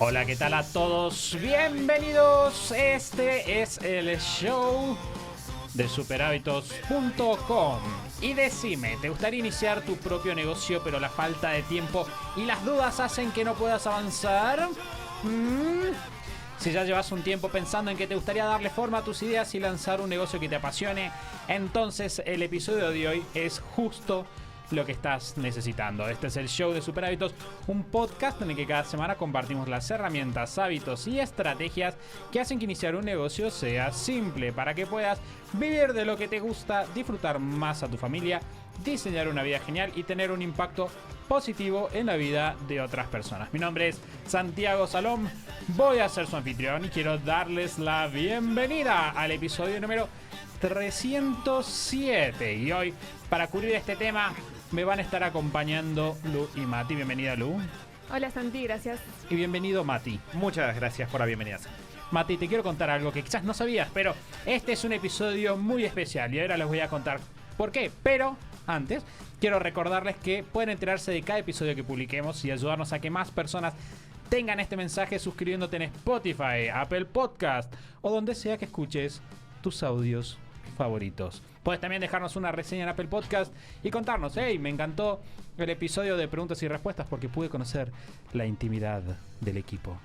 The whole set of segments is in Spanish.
Hola, ¿qué tal a todos? Bienvenidos. Este es el show de superhábitos.com. Y decime, ¿te gustaría iniciar tu propio negocio, pero la falta de tiempo y las dudas hacen que no puedas avanzar? Si ya llevas un tiempo pensando en que te gustaría darle forma a tus ideas y lanzar un negocio que te apasione, entonces el episodio de hoy es justo lo que estás necesitando. Este es el show de Super Hábitos, un podcast en el que cada semana compartimos las herramientas, hábitos y estrategias que hacen que iniciar un negocio sea simple, para que puedas vivir de lo que te gusta, disfrutar más a tu familia, diseñar una vida genial y tener un impacto positivo en la vida de otras personas. Mi nombre es Santiago Salom, voy a ser su anfitrión y quiero darles la bienvenida al episodio número 307. Y hoy, para cubrir este tema, me van a estar acompañando Lu y Mati. Bienvenida, Lu. Hola, Santi, gracias. Y bienvenido, Mati. Muchas gracias por la bienvenida. Mati, te quiero contar algo que quizás no sabías, pero este es un episodio muy especial y ahora les voy a contar por qué. Pero antes, quiero recordarles que pueden enterarse de cada episodio que publiquemos y ayudarnos a que más personas tengan este mensaje suscribiéndote en Spotify, Apple Podcast o donde sea que escuches tus audios favoritos. Puedes también dejarnos una reseña en Apple Podcast y contarnos: hey, me encantó el episodio de preguntas y respuestas porque pude conocer la intimidad del equipo.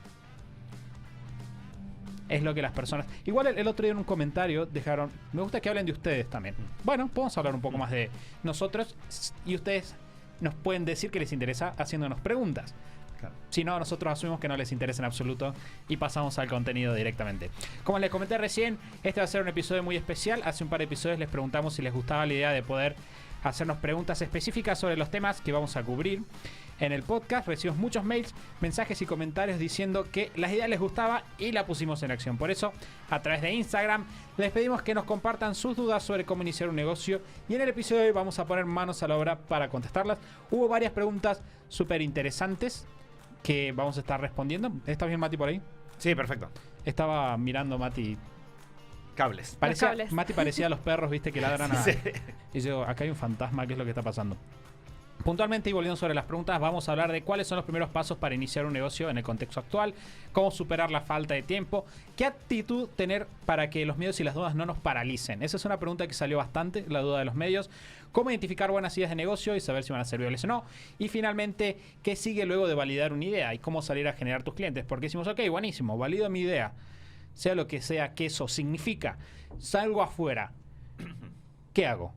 Es lo que las personas... Igual el otro día en un comentario dejaron: me gusta que hablen de ustedes también. Bueno, podemos hablar un poco más de nosotros y ustedes nos pueden decir que les interesa haciéndonos preguntas. Si no, nosotros asumimos que no les interesa en absoluto y pasamos al contenido directamente. Como les comenté recién, este va a ser un episodio muy especial. Hace un par de episodios les preguntamos si les gustaba la idea de poder hacernos preguntas específicas sobre los temas que vamos a cubrir en el podcast. Recibimos muchos mails, mensajes y comentarios diciendo que la idea les gustaba y la pusimos en acción. Por eso, a través de Instagram, les pedimos que nos compartan sus dudas sobre cómo iniciar un negocio y en el episodio de hoy vamos a poner manos a la obra para contestarlas. Hubo varias preguntas súper interesantes que vamos a estar respondiendo. ¿Estás bien, Mati, por ahí? Sí, perfecto. Estaba mirando, Mati. Cables. Cables. Mati parecía a los perros, viste, que ladran a... Sí. Y yo, acá hay un fantasma, ¿qué es lo que está pasando? Puntualmente, y volviendo sobre las preguntas, vamos a hablar de cuáles son los primeros pasos para iniciar un negocio en el contexto actual, cómo superar la falta de tiempo, qué actitud tener para que los miedos y las dudas no nos paralicen. Esa es una pregunta que salió bastante, la duda de los medios. Cómo identificar buenas ideas de negocio y saber si van a ser viables o no. Y finalmente, qué sigue luego de validar una idea y cómo salir a generar tus clientes. Porque decimos, ok, buenísimo, valido mi idea, sea lo que sea que eso significa, salgo afuera, ¿qué hago?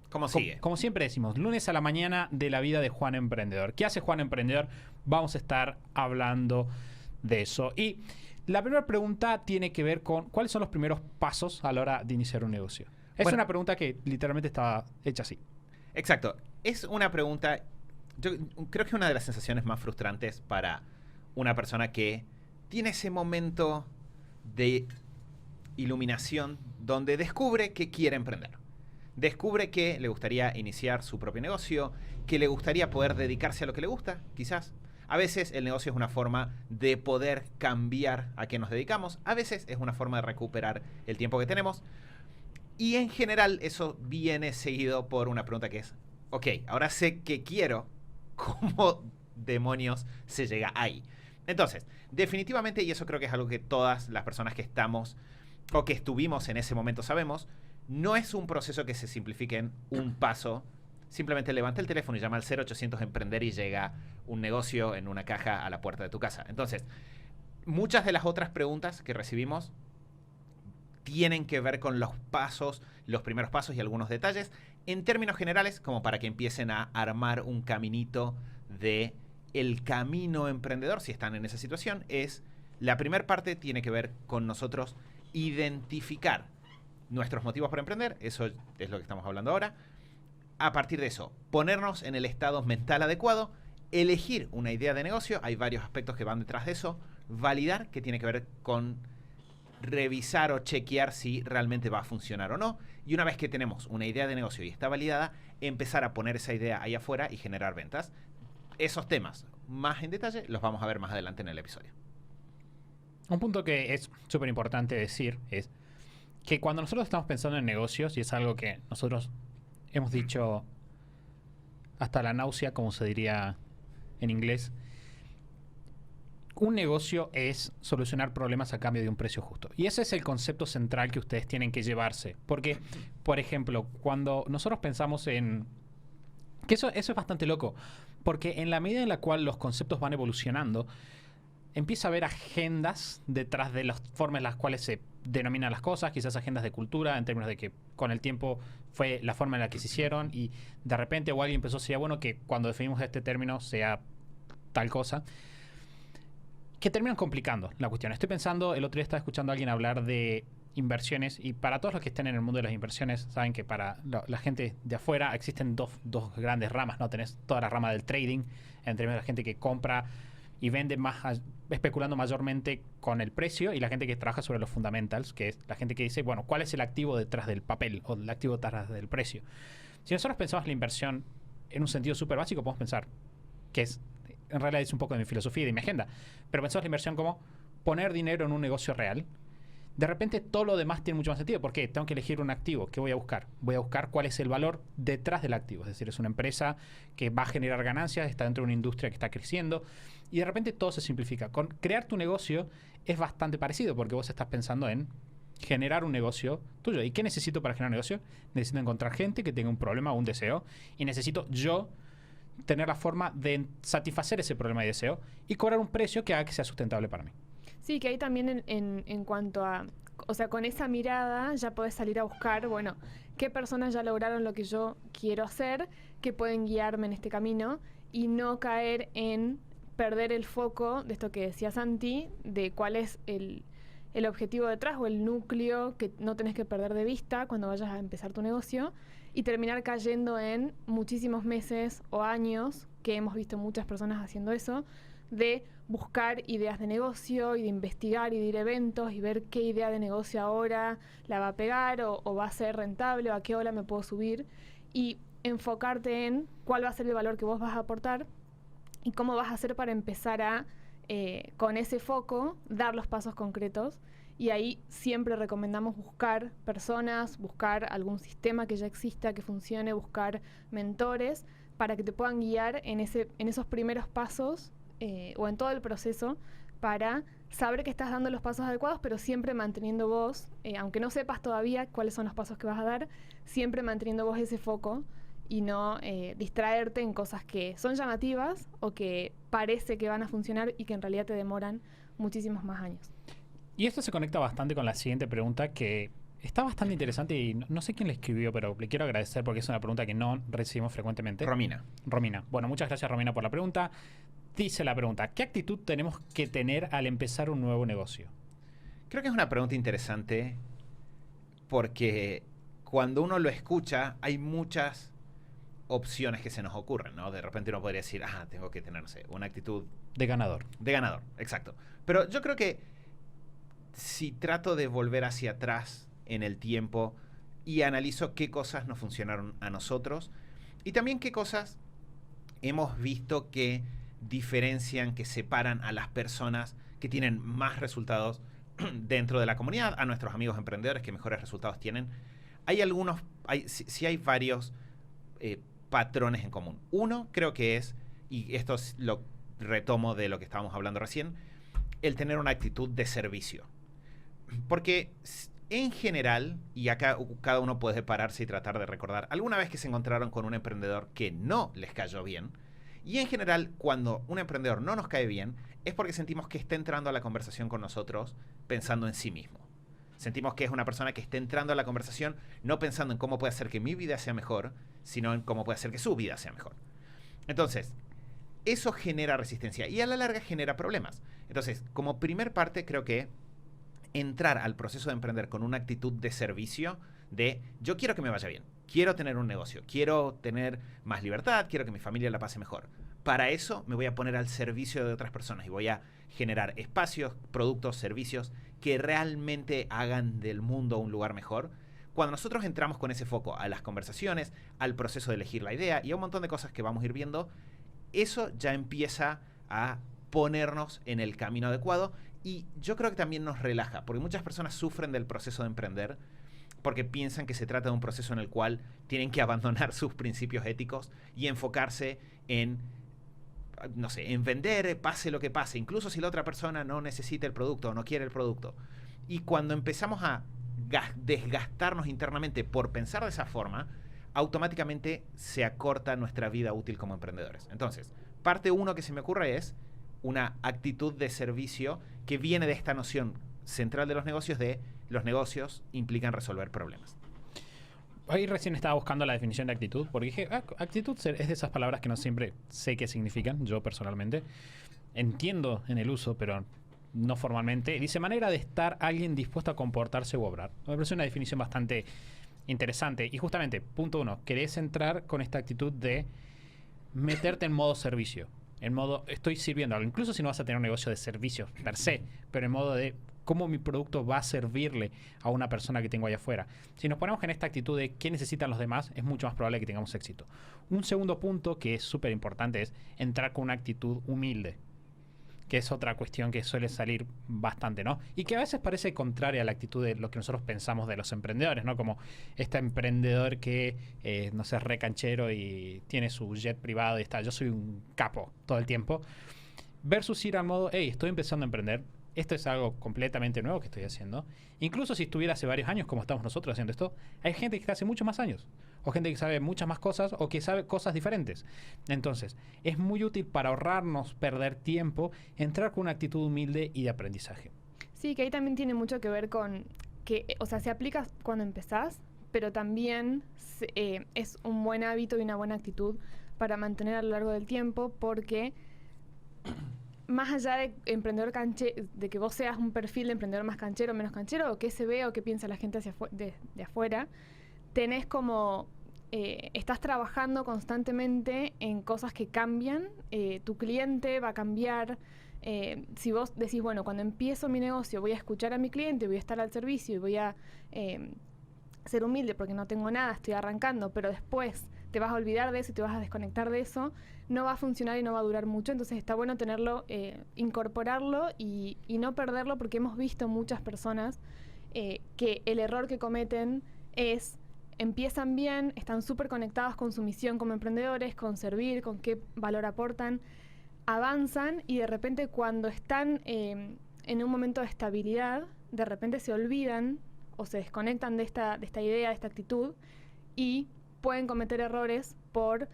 ¿Cómo sigue? Como siempre decimos, lunes a la mañana de la vida de Juan Emprendedor. ¿Qué hace Juan Emprendedor? Vamos a estar hablando de eso. Y la primera pregunta tiene que ver con cuáles son los primeros pasos a la hora de iniciar un negocio. Es una pregunta que literalmente estaba hecha así. Exacto. Es una pregunta... Yo creo que es una de las sensaciones más frustrantes para una persona que tiene ese momento de iluminación donde descubre que quiere emprender. Descubre que le gustaría iniciar su propio negocio, que le gustaría poder dedicarse a lo que le gusta, quizás. A veces el negocio es una forma de poder cambiar a qué nos dedicamos. A veces es una forma de recuperar el tiempo que tenemos. Y en general eso viene seguido por una pregunta que es: ok, ahora sé que quiero, ¿cómo demonios se llega ahí? Entonces, definitivamente, y eso creo que es algo que todas las personas que estamos o que estuvimos en ese momento sabemos, no es un proceso que se simplifique en un paso. Simplemente levanta el teléfono y llama al 0800 Emprender y llega un negocio en una caja a la puerta de tu casa. Entonces, muchas de las otras preguntas que recibimos tienen que ver con los pasos, los primeros pasos y algunos detalles, en términos generales, como para que empiecen a armar un caminito de el camino emprendedor. Si están en esa situación, la primera parte tiene que ver con nosotros identificar nuestros motivos para emprender. Eso es lo que estamos hablando ahora. A partir de eso, ponernos en el estado mental adecuado, elegir una idea de negocio. Hay varios aspectos que van detrás de eso. Validar, que tiene que ver con revisar o chequear si realmente va a funcionar o no. Y una vez que tenemos una idea de negocio y está validada, empezar a poner esa idea ahí afuera y generar ventas. Esos temas más en detalle los vamos a ver más adelante en el episodio. Un punto que es súper importante decir es que cuando nosotros estamos pensando en negocios, y es algo que nosotros hemos dicho hasta la náusea, como se diría en inglés, un negocio es solucionar problemas a cambio de un precio justo. Y ese es el concepto central que ustedes tienen que llevarse. Porque, por ejemplo, cuando nosotros pensamos en... que eso es bastante loco. Porque en la medida en la cual los conceptos van evolucionando, empieza a haber agendas detrás de las formas en las cuales se denominan las cosas, quizás agendas de cultura, en términos de que con el tiempo fue la forma en la que se hicieron y de repente o alguien empezó, sería bueno que cuando definimos este término sea tal cosa, que terminan complicando la cuestión. Estoy pensando, el otro día estaba escuchando a alguien hablar de inversiones y para todos los que estén en el mundo de las inversiones saben que para la gente de afuera existen dos grandes ramas, ¿no? Tenés toda la rama del trading, en términos de la gente que compra y vende más especulando mayormente con el precio, y la gente que trabaja sobre los fundamentals, que es la gente que dice, bueno, ¿cuál es el activo detrás del papel o el activo detrás del precio? Si nosotros pensamos la inversión en un sentido súper básico, podemos pensar que es, en realidad es un poco de mi filosofía y de mi agenda, pero pensamos la inversión como poner dinero en un negocio real. De repente todo lo demás tiene mucho más sentido. ¿Por qué? Tengo que elegir un activo. ¿Qué voy a buscar? Voy a buscar cuál es el valor detrás del activo. Es decir, es una empresa que va a generar ganancias, está dentro de una industria que está creciendo y de repente todo se simplifica. Con crear tu negocio es bastante parecido porque vos estás pensando en generar un negocio tuyo. ¿Y qué necesito para generar un negocio? Necesito encontrar gente que tenga un problema o un deseo y necesito yo tener la forma de satisfacer ese problema y deseo y cobrar un precio que haga que sea sustentable para mí. Sí, que ahí también en cuanto a, o sea, con esa mirada ya podés salir a buscar, bueno, qué personas ya lograron lo que yo quiero hacer, que pueden guiarme en este camino y no caer en perder el foco de esto que decía Santi, de cuál es el objetivo detrás o el núcleo que no tenés que perder de vista cuando vayas a empezar tu negocio y terminar cayendo en muchísimos meses o años, que hemos visto muchas personas haciendo eso, de buscar ideas de negocio y de investigar y de ir a eventos y ver qué idea de negocio ahora la va a pegar o va a ser rentable o a qué hora me puedo subir y enfocarte en cuál va a ser el valor que vos vas a aportar y cómo vas a hacer para empezar a, con ese foco, dar los pasos concretos. Y ahí siempre recomendamos buscar personas, buscar algún sistema que ya exista, que funcione, buscar mentores para que te puedan guiar en esos primeros pasos o en todo el proceso para saber que estás dando los pasos adecuados, pero siempre manteniendo vos, aunque no sepas todavía cuáles son los pasos que vas a dar, siempre manteniendo vos ese foco y no distraerte en cosas que son llamativas o que parece que van a funcionar y que en realidad te demoran muchísimos más años. Y esto se conecta bastante con la siguiente pregunta que está bastante interesante y no sé quién le escribió, pero le quiero agradecer porque es una pregunta que no recibimos frecuentemente. Romina. Bueno, muchas gracias Romina por la pregunta. Dice la pregunta, ¿qué actitud tenemos que tener al empezar un nuevo negocio? Creo que es una pregunta interesante porque cuando uno lo escucha hay muchas opciones que se nos ocurren, ¿no? De repente uno podría decir, tengo que tener, no sé, una actitud... De ganador. De ganador, exacto. Pero yo creo que si trato de volver hacia atrás en el tiempo y analizo qué cosas nos funcionaron a nosotros y también qué cosas hemos visto que diferencian, que separan a las personas que tienen más resultados dentro de la comunidad, a nuestros amigos emprendedores que mejores resultados tienen. Hay algunos, sí hay varios patrones en común. Uno creo que es, y esto lo retomo de lo que estábamos hablando recién, el tener una actitud de servicio. Porque en general, y acá cada uno puede pararse y tratar de recordar, alguna vez que se encontraron con un emprendedor que no les cayó bien, y en general, cuando un emprendedor no nos cae bien, es porque sentimos que está entrando a la conversación con nosotros pensando en sí mismo. Sentimos que es una persona que está entrando a la conversación no pensando en cómo puede hacer que mi vida sea mejor, sino en cómo puede hacer que su vida sea mejor. Entonces, eso genera resistencia y a la larga genera problemas. Entonces, como primer parte, creo que entrar al proceso de emprender con una actitud de servicio, de yo quiero que me vaya bien, quiero tener un negocio, quiero tener más libertad, quiero que mi familia la pase mejor. Para eso me voy a poner al servicio de otras personas y voy a generar espacios, productos, servicios que realmente hagan del mundo un lugar mejor. Cuando nosotros entramos con ese foco a las conversaciones, al proceso de elegir la idea y a un montón de cosas que vamos a ir viendo, eso ya empieza a ponernos en el camino adecuado y yo creo que también nos relaja, porque muchas personas sufren del proceso de emprender porque piensan que se trata de un proceso en el cual tienen que abandonar sus principios éticos y enfocarse en no sé, en vender, pase lo que pase, incluso si la otra persona no necesita el producto o no quiere el producto. Y cuando empezamos a desgastarnos internamente por pensar de esa forma, automáticamente se acorta nuestra vida útil como emprendedores. Entonces, parte uno que se me ocurre es una actitud de servicio que viene de esta noción central de los negocios implican resolver problemas. Hoy recién estaba buscando la definición de actitud, porque dije, actitud es de esas palabras que no siempre sé qué significan, yo personalmente. Entiendo en el uso, pero no formalmente. Dice, manera de estar alguien dispuesto a comportarse u obrar. Me parece una definición bastante interesante. Y justamente, punto uno, querés entrar con esta actitud de meterte en modo servicio. En modo, estoy sirviendo algo. Incluso si no vas a tener un negocio de servicios per se, pero en modo de cómo mi producto va a servirle a una persona que tengo allá afuera. Si nos ponemos en esta actitud de qué necesitan los demás, es mucho más probable que tengamos éxito. Un segundo punto que es súper importante es entrar con una actitud humilde, que es otra cuestión que suele salir bastante, ¿no? Y que a veces parece contraria a la actitud de lo que nosotros pensamos de los emprendedores, ¿no? Como este emprendedor que, no sé, es re canchero y tiene su jet privado y está, yo soy un capo todo el tiempo, versus ir al modo, hey, estoy empezando a emprender, esto es algo completamente nuevo que estoy haciendo. Incluso si estuviera hace varios años, como estamos nosotros haciendo esto, hay gente que hace muchos más años, o gente que sabe muchas más cosas, o que sabe cosas diferentes. Entonces, es muy útil para ahorrarnos perder tiempo, entrar con una actitud humilde y de aprendizaje. Sí, que ahí también tiene mucho que ver con que, o sea, se aplica cuando empezás, pero también es un buen hábito y una buena actitud para mantener a lo largo del tiempo, porque más allá de emprendedor de que vos seas un perfil de emprendedor más canchero o menos canchero, o qué se ve o qué piensa la gente de afuera, tenés como, estás trabajando constantemente en cosas que cambian, tu cliente va a cambiar. Si vos decís, bueno, cuando empiezo mi negocio voy a escuchar a mi cliente, voy a estar al servicio y voy a ser humilde porque no tengo nada, estoy arrancando, pero después te vas a olvidar de eso y te vas a desconectar de eso, no va a funcionar y no va a durar mucho. Entonces está bueno tenerlo, incorporarlo y no perderlo, porque hemos visto muchas personas que el error que cometen es, empiezan bien, están súper conectados con su misión como emprendedores, con servir, con qué valor aportan, avanzan y de repente cuando están en un momento de estabilidad, de repente se olvidan o se desconectan de esta idea, de esta actitud, y pueden cometer errores por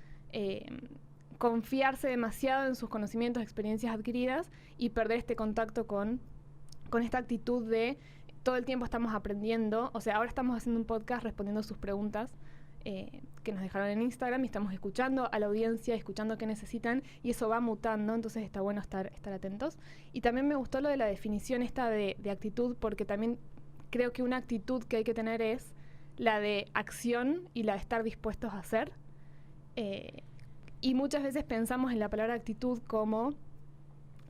confiarse demasiado en sus conocimientos, experiencias adquiridas y perder este contacto con esta actitud de todo el tiempo estamos aprendiendo. O sea, ahora estamos haciendo un podcast respondiendo sus preguntas que nos dejaron en Instagram y estamos escuchando a la audiencia, escuchando qué necesitan, y eso va mutando, entonces está bueno estar atentos. Y también me gustó lo de la definición esta de actitud, porque también creo que una actitud que hay que tener es la de acción y la de estar dispuestos a hacer. Y muchas veces pensamos en la palabra actitud como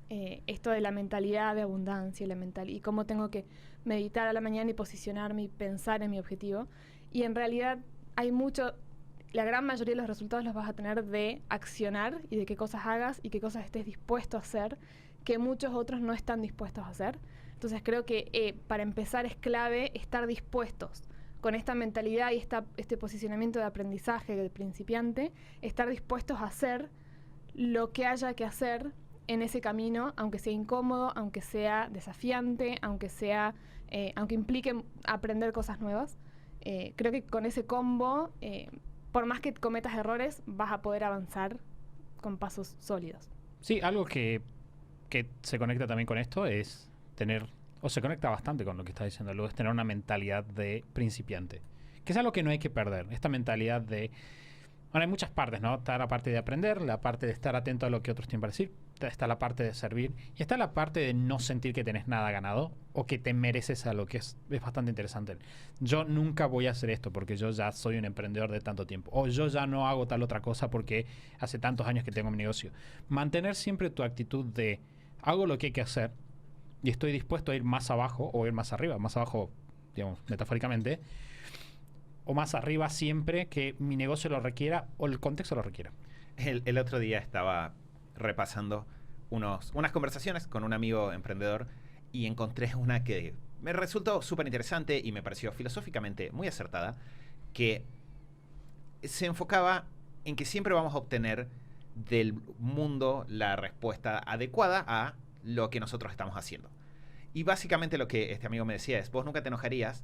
esto de la mentalidad de abundancia y cómo tengo que meditar a la mañana y posicionarme y pensar en mi objetivo. Y en realidad hay la gran mayoría de los resultados los vas a tener de accionar y de qué cosas hagas y qué cosas estés dispuesto a hacer, que muchos otros no están dispuestos a hacer. Entonces creo que para empezar es clave estar dispuestos con esta mentalidad y este posicionamiento de aprendizaje del principiante, estar dispuestos a hacer lo que haya que hacer en ese camino, aunque sea incómodo, aunque sea desafiante, aunque implique aprender cosas nuevas. Creo que con ese combo, por más que cometas errores, vas a poder avanzar con pasos sólidos. Sí, algo que se conecta también con esto es se conecta bastante con lo que está diciendo luego, es tener una mentalidad de principiante, que es algo que no hay que perder. Esta mentalidad de, bueno, hay muchas partes, ¿no? Está la parte de aprender, la parte de estar atento a lo que otros tienen para decir, está la parte de servir y está la parte de no sentir que tenés nada ganado o que te mereces algo, que es bastante interesante. Yo nunca voy a hacer esto porque yo ya soy un emprendedor de tanto tiempo, o yo ya no hago tal otra cosa porque hace tantos años que tengo mi negocio. Mantener siempre tu actitud de hago lo que hay que hacer y estoy dispuesto a ir más abajo o ir más arriba, más abajo, digamos, metafóricamente, o más arriba siempre que mi negocio lo requiera o el contexto lo requiera. El otro día estaba repasando unas conversaciones con un amigo emprendedor y encontré una que me resultó súper interesante y me pareció filosóficamente muy acertada, que se enfocaba en que siempre vamos a obtener del mundo la respuesta adecuada a lo que nosotros estamos haciendo. Y básicamente lo que este amigo me decía es, vos nunca te enojarías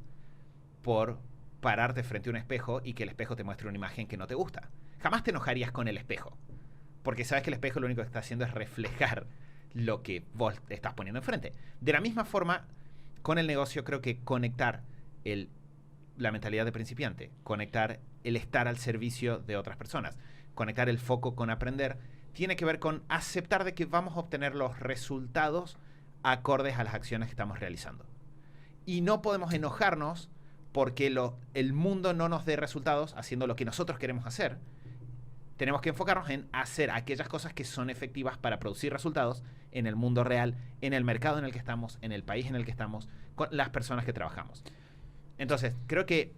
por pararte frente a un espejo y que el espejo te muestre una imagen que no te gusta. Jamás te enojarías con el espejo, porque sabes que el espejo lo único que está haciendo es reflejar lo que vos te estás poniendo enfrente. De la misma forma, con el negocio creo que conectar la mentalidad de principiante, conectar el estar al servicio de otras personas, conectar el foco con aprender, tiene que ver con aceptar de que vamos a obtener los resultados acordes a las acciones que estamos realizando. Y no podemos enojarnos porque el mundo no nos dé resultados haciendo lo que nosotros queremos hacer. Tenemos que enfocarnos en hacer aquellas cosas que son efectivas para producir resultados en el mundo real, en el mercado en el que estamos, en el país en el que estamos, con las personas que trabajamos. Entonces, creo que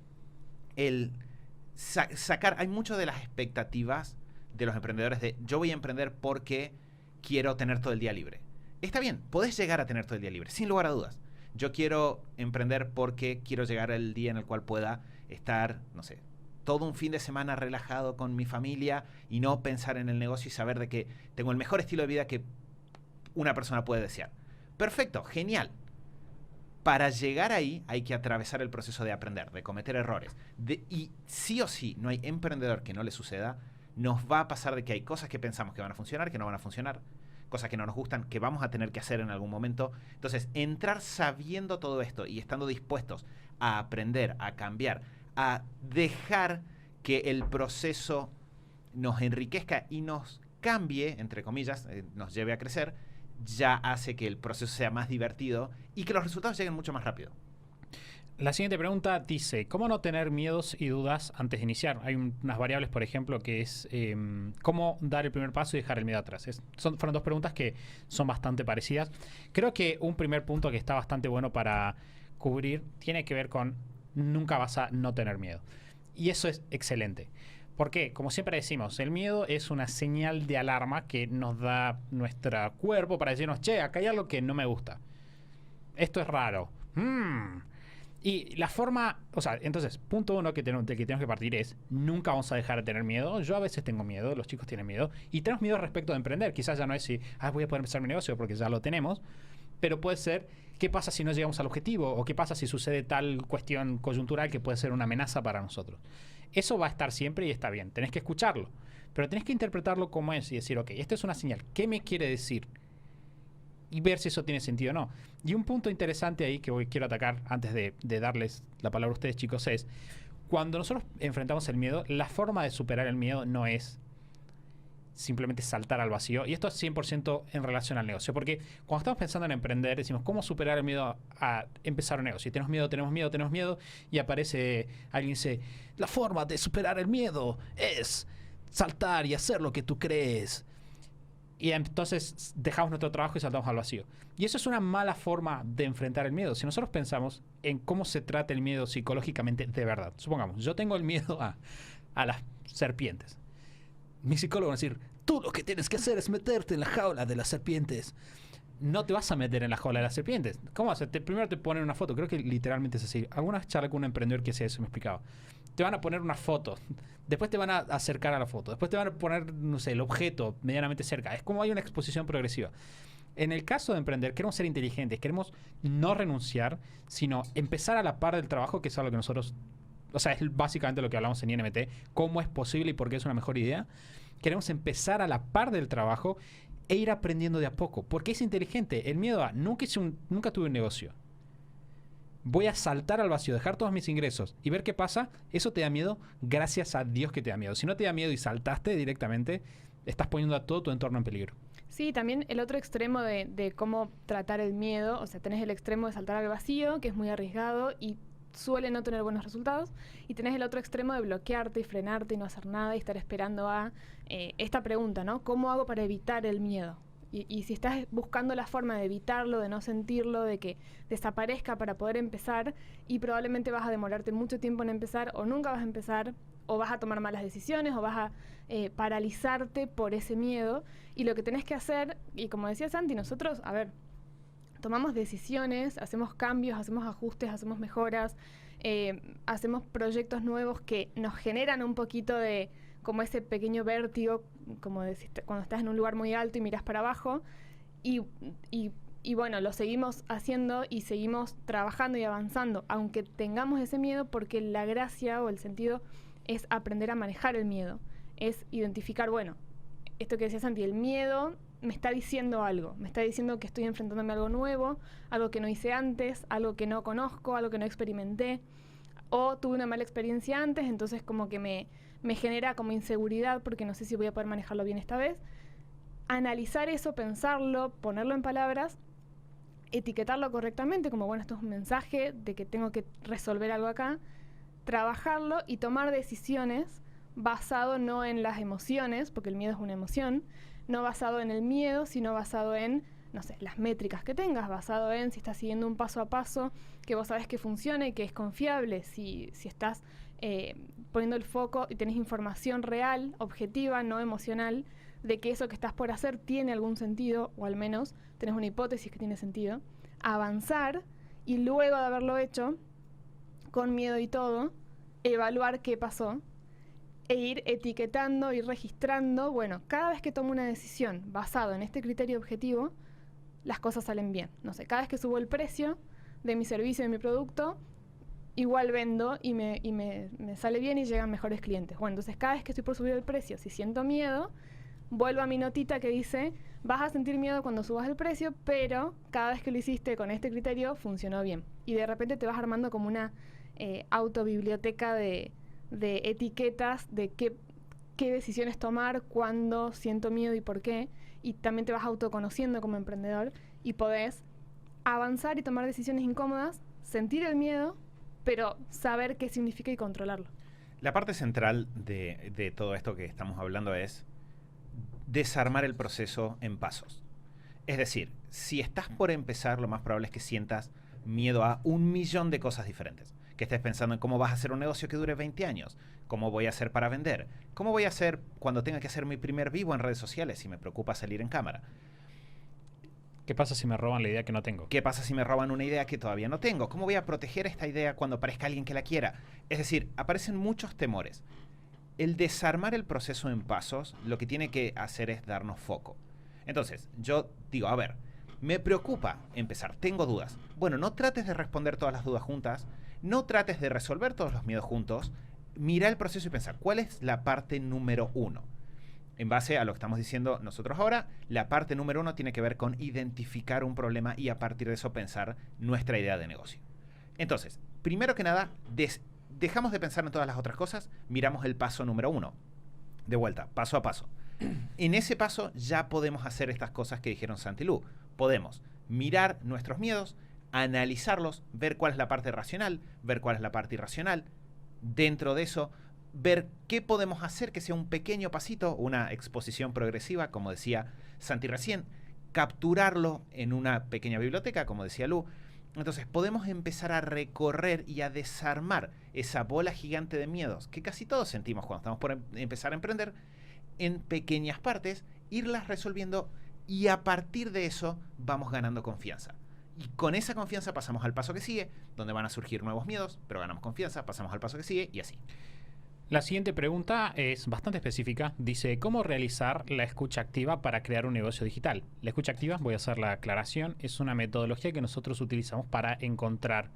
hay mucho de las expectativas de los emprendedores de yo voy a emprender porque quiero tener todo el día libre. Está bien, podés llegar a tener todo el día libre, sin lugar a dudas. Yo quiero emprender porque quiero llegar al día en el cual pueda estar, no sé, todo un fin de semana relajado con mi familia y no pensar en el negocio y saber de que tengo el mejor estilo de vida que una persona puede desear. Perfecto, genial. Para llegar ahí hay que atravesar el proceso de aprender, de cometer errores. Y sí o sí, no hay emprendedor que no le suceda. Nos va a pasar de que hay cosas que pensamos que van a funcionar, que no van a funcionar. Cosas que no nos gustan, que vamos a tener que hacer en algún momento. Entonces, entrar sabiendo todo esto y estando dispuestos a aprender, a cambiar, a dejar que el proceso nos enriquezca y nos cambie, entre comillas, nos lleve a crecer, ya hace que el proceso sea más divertido y que los resultados lleguen mucho más rápido. La siguiente pregunta dice, ¿cómo no tener miedos y dudas antes de iniciar? Hay unas variables, por ejemplo, que es cómo dar el primer paso y dejar el miedo atrás. Fueron dos preguntas que son bastante parecidas. Creo que un primer punto que está bastante bueno para cubrir tiene que ver con nunca vas a no tener miedo. Y eso es excelente. Porque, como siempre decimos, el miedo es una señal de alarma que nos da nuestro cuerpo para decirnos, che, acá hay algo que no me gusta. Esto es raro. Y la forma, o sea, entonces, punto uno que tenemos que partir es, nunca vamos a dejar de tener miedo. Yo a veces tengo miedo, los chicos tienen miedo. Y tenemos miedo respecto de emprender. Quizás ya no es si, voy a poder empezar mi negocio porque ya lo tenemos. Pero puede ser, ¿qué pasa si no llegamos al objetivo? ¿O qué pasa si sucede tal cuestión coyuntural que puede ser una amenaza para nosotros? Eso va a estar siempre y está bien. Tenés que escucharlo. Pero tenés que interpretarlo como es y decir, ok, esta es una señal. ¿Qué me quiere decir? Y ver si eso tiene sentido o no. Y un punto interesante ahí que hoy quiero atacar antes de darles la palabra a ustedes, chicos, es cuando nosotros enfrentamos el miedo, la forma de superar el miedo no es simplemente saltar al vacío. Y esto es 100% en relación al negocio. Porque cuando estamos pensando en emprender, decimos, ¿cómo superar el miedo a empezar un negocio? Y tenemos miedo. Y aparece alguien y dice, la forma de superar el miedo es saltar y hacer lo que tú crees. Y entonces dejamos nuestro trabajo y saltamos al vacío. Y eso es una mala forma de enfrentar el miedo. Si nosotros pensamos en cómo se trata el miedo psicológicamente de verdad. Supongamos, yo tengo el miedo a las serpientes. Mi psicólogo va a decir, tú lo que tienes que hacer es meterte en la jaula de las serpientes. No te vas a meter en la jaula de las serpientes. ¿Cómo hacer? Primero te ponen una foto. Creo que literalmente es así. Alguna vez charlé con un emprendedor que hacía eso, me explicaba. Te van a poner una foto. Después te van a acercar a la foto. Después te van a poner, no sé, el objeto medianamente cerca. Es como hay una exposición progresiva. En el caso de emprender, queremos ser inteligentes. Queremos no renunciar, sino empezar a la par del trabajo, que es algo que nosotros... O sea, es básicamente lo que hablamos en INMT. ¿Cómo es posible y por qué es una mejor idea? Queremos empezar a la par del trabajo e ir aprendiendo de a poco. Porque es inteligente. El miedo a nunca tuve un negocio. Voy a saltar al vacío, dejar todos mis ingresos y ver qué pasa. Eso te da miedo. Gracias a Dios que te da miedo. Si no te da miedo y saltaste directamente, estás poniendo a todo tu entorno en peligro. Sí, también el otro extremo de cómo tratar el miedo. O sea, tenés el extremo de saltar al vacío, que es muy arriesgado y suele no tener buenos resultados, y tenés el otro extremo de bloquearte y frenarte y no hacer nada y estar esperando a esta pregunta, ¿no? ¿Cómo hago para evitar el miedo? Y si estás buscando la forma de evitarlo, de no sentirlo, de que desaparezca para poder empezar, y probablemente vas a demorarte mucho tiempo en empezar, o nunca vas a empezar, o vas a tomar malas decisiones, o vas a paralizarte por ese miedo, y lo que tenés que hacer, y como decía Santi, nosotros, a ver, tomamos decisiones, hacemos cambios, hacemos ajustes, hacemos mejoras, hacemos proyectos nuevos que nos generan un poquito de como ese pequeño vértigo, como decís, cuando estás en un lugar muy alto y miras para abajo. Y bueno, lo seguimos haciendo y seguimos trabajando y avanzando, aunque tengamos ese miedo, porque la gracia o el sentido es aprender a manejar el miedo. Es identificar, bueno, esto que decía Santi, el miedo me está diciendo algo. Me está diciendo que estoy enfrentándome a algo nuevo, algo que no hice antes, algo que no conozco, algo que no experimenté. O tuve una mala experiencia antes, entonces como que me genera como inseguridad porque no sé si voy a poder manejarlo bien esta vez. Analizar eso, pensarlo, ponerlo en palabras, etiquetarlo correctamente, como bueno, esto es un mensaje de que tengo que resolver algo acá, trabajarlo y tomar decisiones basado no en las emociones, porque el miedo es una emoción, no basado en el miedo, sino basado en, no sé, las métricas que tengas, basado en si estás siguiendo un paso a paso que vos sabés que funciona y que es confiable, si estás poniendo el foco y tenés información real, objetiva, no emocional, de que eso que estás por hacer tiene algún sentido, o al menos tenés una hipótesis que tiene sentido, avanzar y luego de haberlo hecho, con miedo y todo, evaluar qué pasó e ir etiquetando, ir registrando, bueno, cada vez que tomo una decisión basado en este criterio objetivo, las cosas salen bien. No sé, cada vez que subo el precio de mi servicio, de mi producto, igual vendo y me sale bien y llegan mejores clientes. Bueno, entonces cada vez que estoy por subir el precio, si siento miedo, vuelvo a mi notita que dice, vas a sentir miedo cuando subas el precio, pero cada vez que lo hiciste con este criterio, funcionó bien. Y de repente te vas armando como una autobiblioteca de etiquetas de qué decisiones tomar, cuándo siento miedo y por qué. Y también te vas autoconociendo como emprendedor y podés avanzar y tomar decisiones incómodas, sentir el miedo, pero saber qué significa y controlarlo. La parte central de todo esto que estamos hablando es desarmar el proceso en pasos. Es decir, si estás por empezar, lo más probable es que sientas miedo a 1.000.000 de cosas diferentes. Que estés pensando en cómo vas a hacer un negocio que dure 20 años, cómo voy a hacer para vender, cómo voy a hacer cuando tenga que hacer mi primer vivo en redes sociales y me preocupa salir en cámara. ¿Qué pasa si me roban la idea que no tengo? ¿Qué pasa si me roban una idea que todavía no tengo? ¿Cómo voy a proteger esta idea cuando aparezca alguien que la quiera? Es decir, aparecen muchos temores. El desarmar el proceso en pasos, lo que tiene que hacer es darnos foco. Entonces, yo digo, a ver, me preocupa empezar, tengo dudas. Bueno, no trates de responder todas las dudas juntas, no trates de resolver todos los miedos juntos, mira el proceso y pensar, ¿cuál es la parte número 1? En base a lo que estamos diciendo nosotros ahora, la parte número 1 tiene que ver con identificar un problema y a partir de eso pensar nuestra idea de negocio. Entonces, primero que nada, dejamos de pensar en todas las otras cosas, miramos el paso número 1. De vuelta, paso a paso. En ese paso ya podemos hacer estas cosas que dijeron Santi y Lu. Podemos mirar nuestros miedos, analizarlos, ver cuál es la parte racional, ver cuál es la parte irracional. Dentro de eso, ver qué podemos hacer que sea un pequeño pasito, una exposición progresiva, como decía Santi recién, capturarlo en una pequeña biblioteca, como decía Lu. Entonces podemos empezar a recorrer y a desarmar esa bola gigante de miedos que casi todos sentimos cuando estamos por empezar a emprender en pequeñas partes, irlas resolviendo y a partir de eso vamos ganando confianza. Y con esa confianza pasamos al paso que sigue, donde van a surgir nuevos miedos, pero ganamos confianza, pasamos al paso que sigue y así. La siguiente pregunta es bastante específica. Dice, ¿cómo realizar la escucha activa para crear un negocio digital? La escucha activa, voy a hacer la aclaración, es una metodología que nosotros utilizamos para encontrar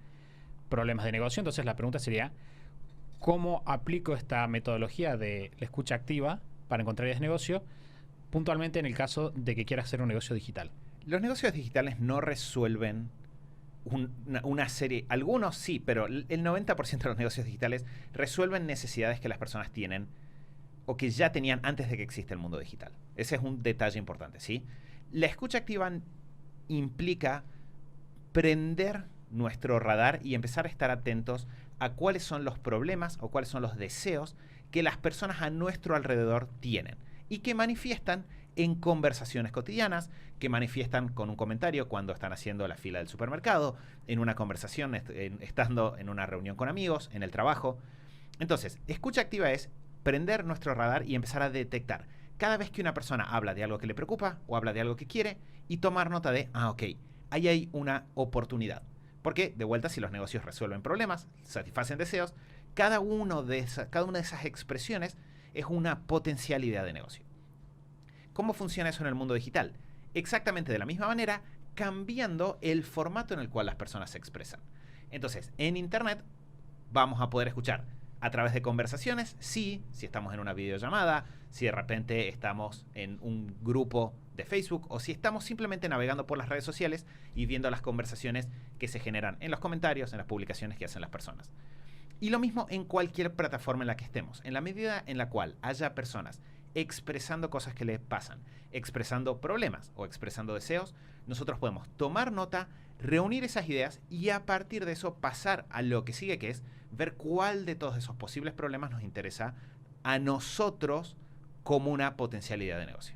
problemas de negocio. Entonces la pregunta sería, ¿cómo aplico esta metodología de la escucha activa para encontrar ideas de negocio puntualmente en el caso de que quiera hacer un negocio digital? Los negocios digitales no resuelven una serie, algunos sí, pero el 90% de los negocios digitales resuelven necesidades que las personas tienen o que ya tenían antes de que exista el mundo digital. Ese es un detalle importante, ¿sí? La escucha activa implica prender nuestro radar y empezar a estar atentos a cuáles son los problemas o cuáles son los deseos que las personas a nuestro alrededor tienen y que manifiestan en conversaciones cotidianas, que manifiestan con un comentario cuando están haciendo la fila del supermercado, en una conversación, estando en una reunión con amigos, en el trabajo. Entonces, escucha activa es prender nuestro radar y empezar a detectar cada vez que una persona habla de algo que le preocupa o habla de algo que quiere y tomar nota de, ok, ahí hay una oportunidad. Porque, de vuelta, si los negocios resuelven problemas, satisfacen deseos, cada una de esas expresiones es una potencial idea de negocio. ¿Cómo funciona eso en el mundo digital? Exactamente de la misma manera, cambiando el formato en el cual las personas se expresan. Entonces, en Internet vamos a poder escuchar a través de conversaciones, sí, si estamos en una videollamada, si de repente estamos en un grupo de Facebook o si estamos simplemente navegando por las redes sociales y viendo las conversaciones que se generan en los comentarios, en las publicaciones que hacen las personas. Y lo mismo en cualquier plataforma en la que estemos. En la medida en la cual haya personas expresando cosas que les pasan, expresando problemas o expresando deseos, nosotros podemos tomar nota, reunir esas ideas y a partir de eso pasar a lo que sigue, que es ver cuál de todos esos posibles problemas nos interesa a nosotros como una potencial idea de negocio.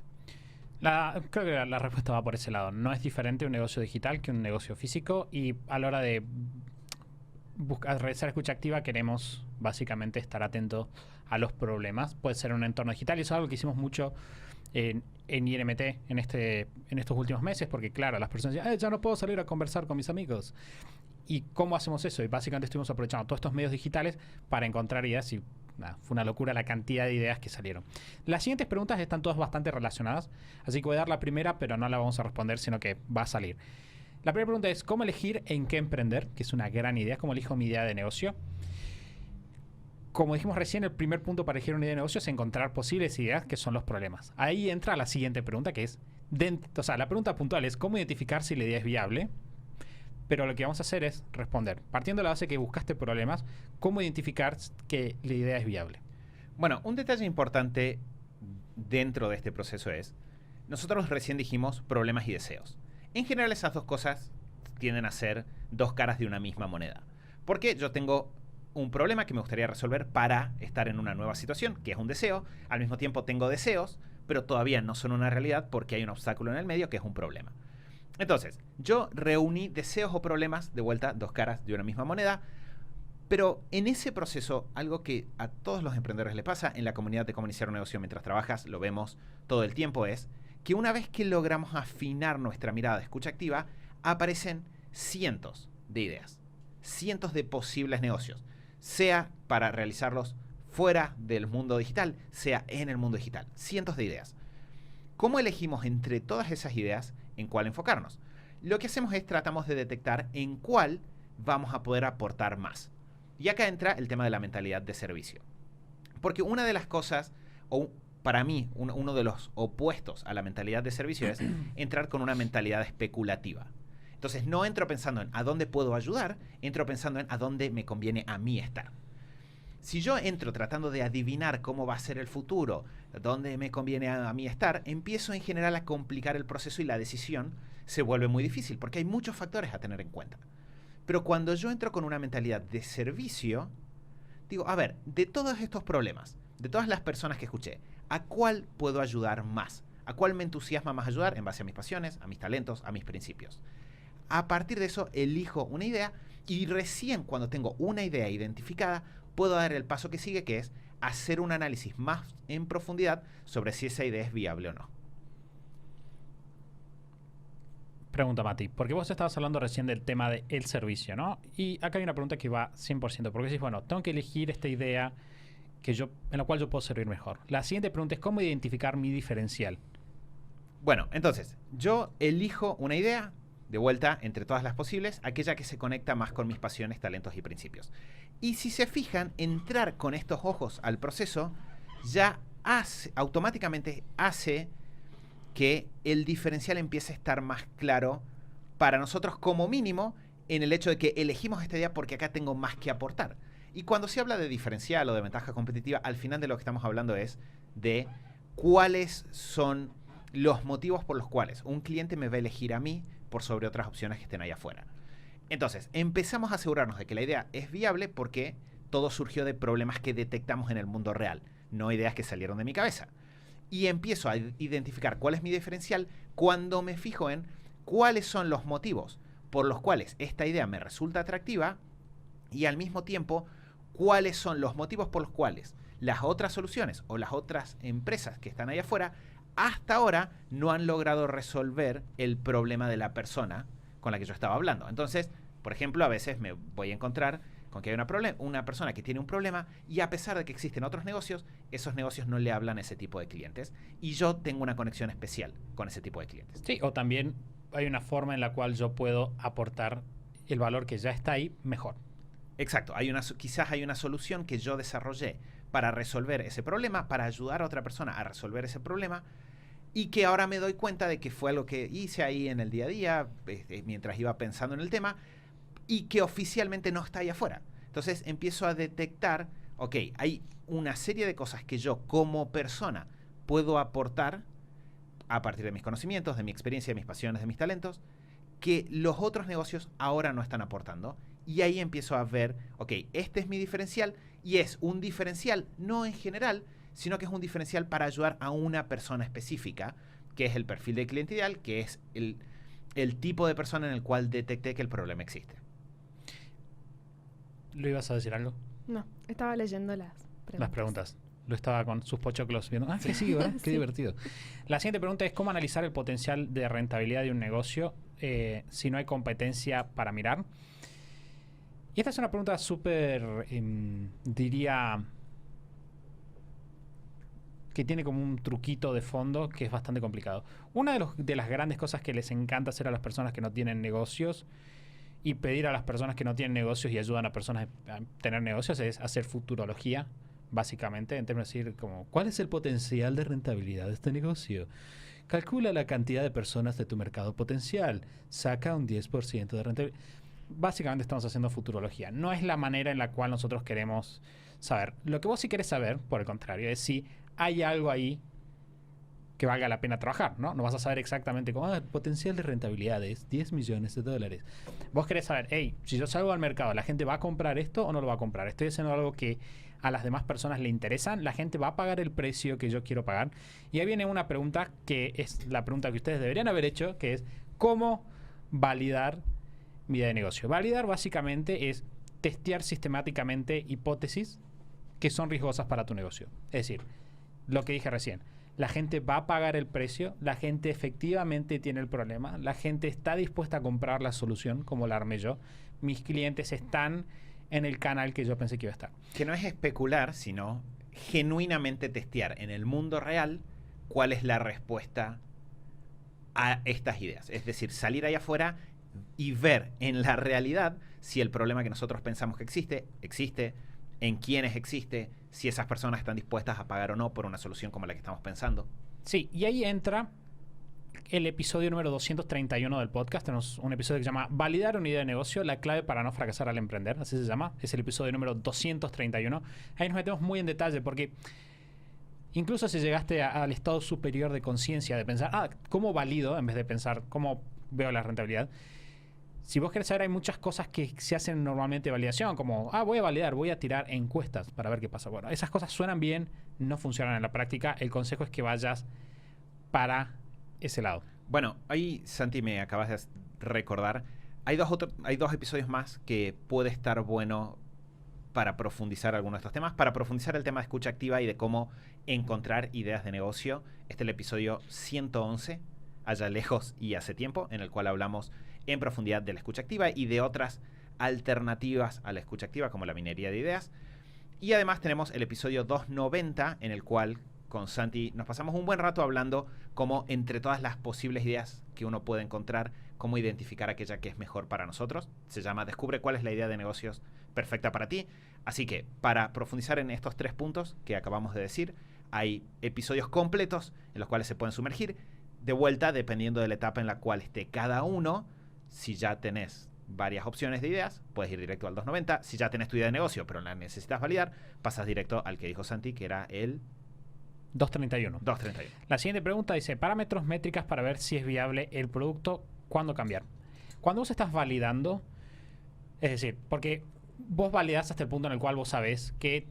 Creo que la respuesta va por ese lado. No es diferente un negocio digital que un negocio físico, y a la hora de realizar escucha activa queremos básicamente estar atentos a los problemas. Puede ser un entorno digital, y eso es algo que hicimos mucho en INMT en estos últimos meses, porque claro, las personas dicen, ya no puedo salir a conversar con mis amigos. ¿Y cómo hacemos eso? Y básicamente estuvimos aprovechando todos estos medios digitales para encontrar ideas, y fue una locura la cantidad de ideas que salieron. Las siguientes preguntas están todas bastante relacionadas, así que voy a dar la primera, pero no la vamos a responder, sino que va a salir. La primera pregunta es, ¿cómo elegir en qué emprender? Que es una gran idea. ¿Cómo elijo mi idea de negocio? Como dijimos recién, el primer punto para elegir una idea de negocio es encontrar posibles ideas, que son los problemas. Ahí entra la siguiente pregunta, que es, la pregunta puntual es, ¿cómo identificar si la idea es viable? Pero lo que vamos a hacer es responder, partiendo de la base que buscaste problemas, ¿cómo identificar que la idea es viable? Bueno, un detalle importante dentro de este proceso es, nosotros recién dijimos problemas y deseos. En general esas dos cosas tienden a ser dos caras de una misma moneda. Porque yo tengo un problema que me gustaría resolver para estar en una nueva situación, que es un deseo. Al mismo tiempo tengo deseos, pero todavía no son una realidad porque hay un obstáculo en el medio que es un problema. Entonces, yo reuní deseos o problemas, de vuelta, dos caras de una misma moneda, pero en ese proceso, algo que a todos los emprendedores les pasa, en la comunidad de cómo iniciar un negocio mientras trabajas, lo vemos todo el tiempo, es que una vez que logramos afinar nuestra mirada de escucha activa, aparecen cientos de ideas, cientos de posibles negocios, sea para realizarlos fuera del mundo digital, sea en el mundo digital, cientos de ideas. ¿Cómo elegimos entre todas esas ideas en cuál enfocarnos? Lo que hacemos es tratamos de detectar en cuál vamos a poder aportar más. Y acá entra el tema de la mentalidad de servicio. Porque una de las cosas, o para mí, uno de los opuestos a la mentalidad de servicio es entrar con una mentalidad especulativa. Entonces no entro pensando en a dónde puedo ayudar, entro pensando en a dónde me conviene a mí estar. Si yo entro tratando de adivinar cómo va a ser el futuro, dónde me conviene a mí estar, empiezo en general a complicar el proceso y la decisión se vuelve muy difícil porque hay muchos factores a tener en cuenta. Pero cuando yo entro con una mentalidad de servicio, digo, a ver, de todos estos problemas, de todas las personas que escuché, ¿a cuál puedo ayudar más? ¿A cuál me entusiasma más ayudar en base a mis pasiones, a mis talentos, a mis principios? A partir de eso elijo una idea y recién cuando tengo una idea identificada puedo dar el paso que sigue, que es hacer un análisis más en profundidad sobre si esa idea es viable o no. Pregunta, Mati, porque vos estabas hablando recién del tema del servicio, ¿no? Y acá hay una pregunta que va 100%, porque decís, bueno, tengo que elegir esta idea en la cual yo puedo servir mejor. La siguiente pregunta es, ¿cómo identificar mi diferencial? Bueno, entonces, yo elijo una idea, de vuelta, entre todas las posibles, aquella que se conecta más con mis pasiones, talentos y principios. Y si se fijan, entrar con estos ojos al proceso ya automáticamente hace que el diferencial empiece a estar más claro para nosotros como mínimo en el hecho de que elegimos esta idea porque acá tengo más que aportar. Y cuando se habla de diferencial o de ventaja competitiva, al final de lo que estamos hablando es de cuáles son los motivos por los cuales un cliente me va a elegir a mí por sobre otras opciones que estén ahí afuera. Entonces, empezamos a asegurarnos de que la idea es viable porque todo surgió de problemas que detectamos en el mundo real, no ideas que salieron de mi cabeza. Y empiezo a identificar cuál es mi diferencial cuando me fijo en cuáles son los motivos por los cuales esta idea me resulta atractiva y al mismo tiempo cuáles son los motivos por los cuales las otras soluciones o las otras empresas que están ahí afuera hasta ahora no han logrado resolver el problema de la persona con la que yo estaba hablando. Entonces, por ejemplo, a veces me voy a encontrar con que hay una persona que tiene un problema y a pesar de que existen otros negocios, esos negocios no le hablan a ese tipo de clientes y yo tengo una conexión especial con ese tipo de clientes. Sí, o también hay una forma en la cual yo puedo aportar el valor que ya está ahí mejor. Exacto, quizás hay una solución que yo desarrollé para resolver ese problema, para ayudar a otra persona a resolver ese problema y que ahora me doy cuenta de que fue algo que hice ahí en el día a día, mientras iba pensando en el tema, y que oficialmente no está ahí afuera. Entonces empiezo a detectar, ok, hay una serie de cosas que yo como persona puedo aportar a partir de mis conocimientos, de mi experiencia, de mis pasiones, de mis talentos, que los otros negocios ahora no están aportando. Y ahí empiezo a ver, ok, este es mi diferencial y es un diferencial no en general, sino que es un diferencial para ayudar a una persona específica, que es el perfil de cliente ideal, que es el tipo de persona en el cual detecté que el problema existe. ¿Lo ibas a decir algo? No, estaba leyendo las preguntas. Las preguntas. Lo estaba con sus pochoclos viendo. Ah, que sí, ¿verdad? Qué Sí. divertido. La siguiente pregunta es ¿cómo analizar el potencial de rentabilidad de un negocio si no hay competencia para mirar? Y esta es una pregunta súper, diría, que tiene como un truquito de fondo que es bastante complicado. Una de las grandes cosas que les encanta hacer a las personas que no tienen negocios y pedir a las personas que no tienen negocios y ayudan a personas a tener negocios es hacer futurología, básicamente, en términos de decir como, ¿cuál es el potencial de rentabilidad de este negocio? Calcula la cantidad de personas de tu mercado potencial, saca un 10% de rentabilidad. Básicamente estamos haciendo futurología. No es la manera en la cual nosotros queremos saber. Lo que vos sí querés saber, por el contrario, es si hay algo ahí que valga la pena trabajar, ¿no? No vas a saber exactamente cómo, el potencial de rentabilidad es 10 millones de dólares. Vos querés saber, hey, si yo salgo al mercado, ¿la gente va a comprar esto o no lo va a comprar? Estoy haciendo algo que a las demás personas le interesan, la gente va a pagar el precio que yo quiero pagar. Y ahí viene una pregunta que es la pregunta que ustedes deberían haber hecho, que es ¿cómo validar mi idea de negocio? Validar básicamente es testear sistemáticamente hipótesis que son riesgosas para tu negocio. Es decir, lo que dije recién, la gente va a pagar el precio, la gente efectivamente tiene el problema, la gente está dispuesta a comprar la solución como la armé yo, mis clientes están en el canal que yo pensé que iba a estar. Que no es especular, sino genuinamente testear en el mundo real cuál es la respuesta a estas ideas. Es decir, salir allá afuera y ver en la realidad si el problema que nosotros pensamos que existe, en quiénes existe, si esas personas están dispuestas a pagar o no por una solución como la que estamos pensando. Sí, y ahí entra el episodio número 231 del podcast. Tenemos un episodio que se llama Validar una idea de negocio, la clave para no fracasar al emprender, así se llama. Es el episodio número 231. Ahí nos metemos muy en detalle porque incluso si llegaste al estado superior de conciencia de pensar, ¿cómo valido? En vez de pensar, ¿cómo veo la rentabilidad? Si vos querés saber, hay muchas cosas que se hacen normalmente de validación, como, voy a validar, voy a tirar encuestas para ver qué pasa. Bueno, esas cosas suenan bien, no funcionan en la práctica. El consejo es que vayas para ese lado. Bueno, ahí, Santi, me acabas de recordar, hay dos episodios más que puede estar bueno para profundizar algunos de estos temas, para profundizar el tema de escucha activa y de cómo encontrar ideas de negocio. Este es el episodio 111, allá lejos y hace tiempo, en el cual hablamos en profundidad de la escucha activa y de otras alternativas a la escucha activa, como la minería de ideas. Y además tenemos el episodio 290, en el cual con Santi nos pasamos un buen rato hablando cómo entre todas las posibles ideas que uno puede encontrar, cómo identificar aquella que es mejor para nosotros. Se llama Descubre cuál es la idea de negocios perfecta para ti. Así que para profundizar en estos 3 puntos que acabamos de decir, hay episodios completos en los cuales se pueden sumergir. De vuelta, dependiendo de la etapa en la cual esté cada uno, si ya tenés varias opciones de ideas, puedes ir directo al 290. Si ya tenés tu idea de negocio, pero la necesitas validar, pasas directo al que dijo Santi, que era el 231. 231. La siguiente pregunta dice, parámetros, métricas para ver si es viable el producto, ¿cuándo cambiar? Cuando vos estás validando, es decir, porque vos validás hasta el punto en el cual vos sabés que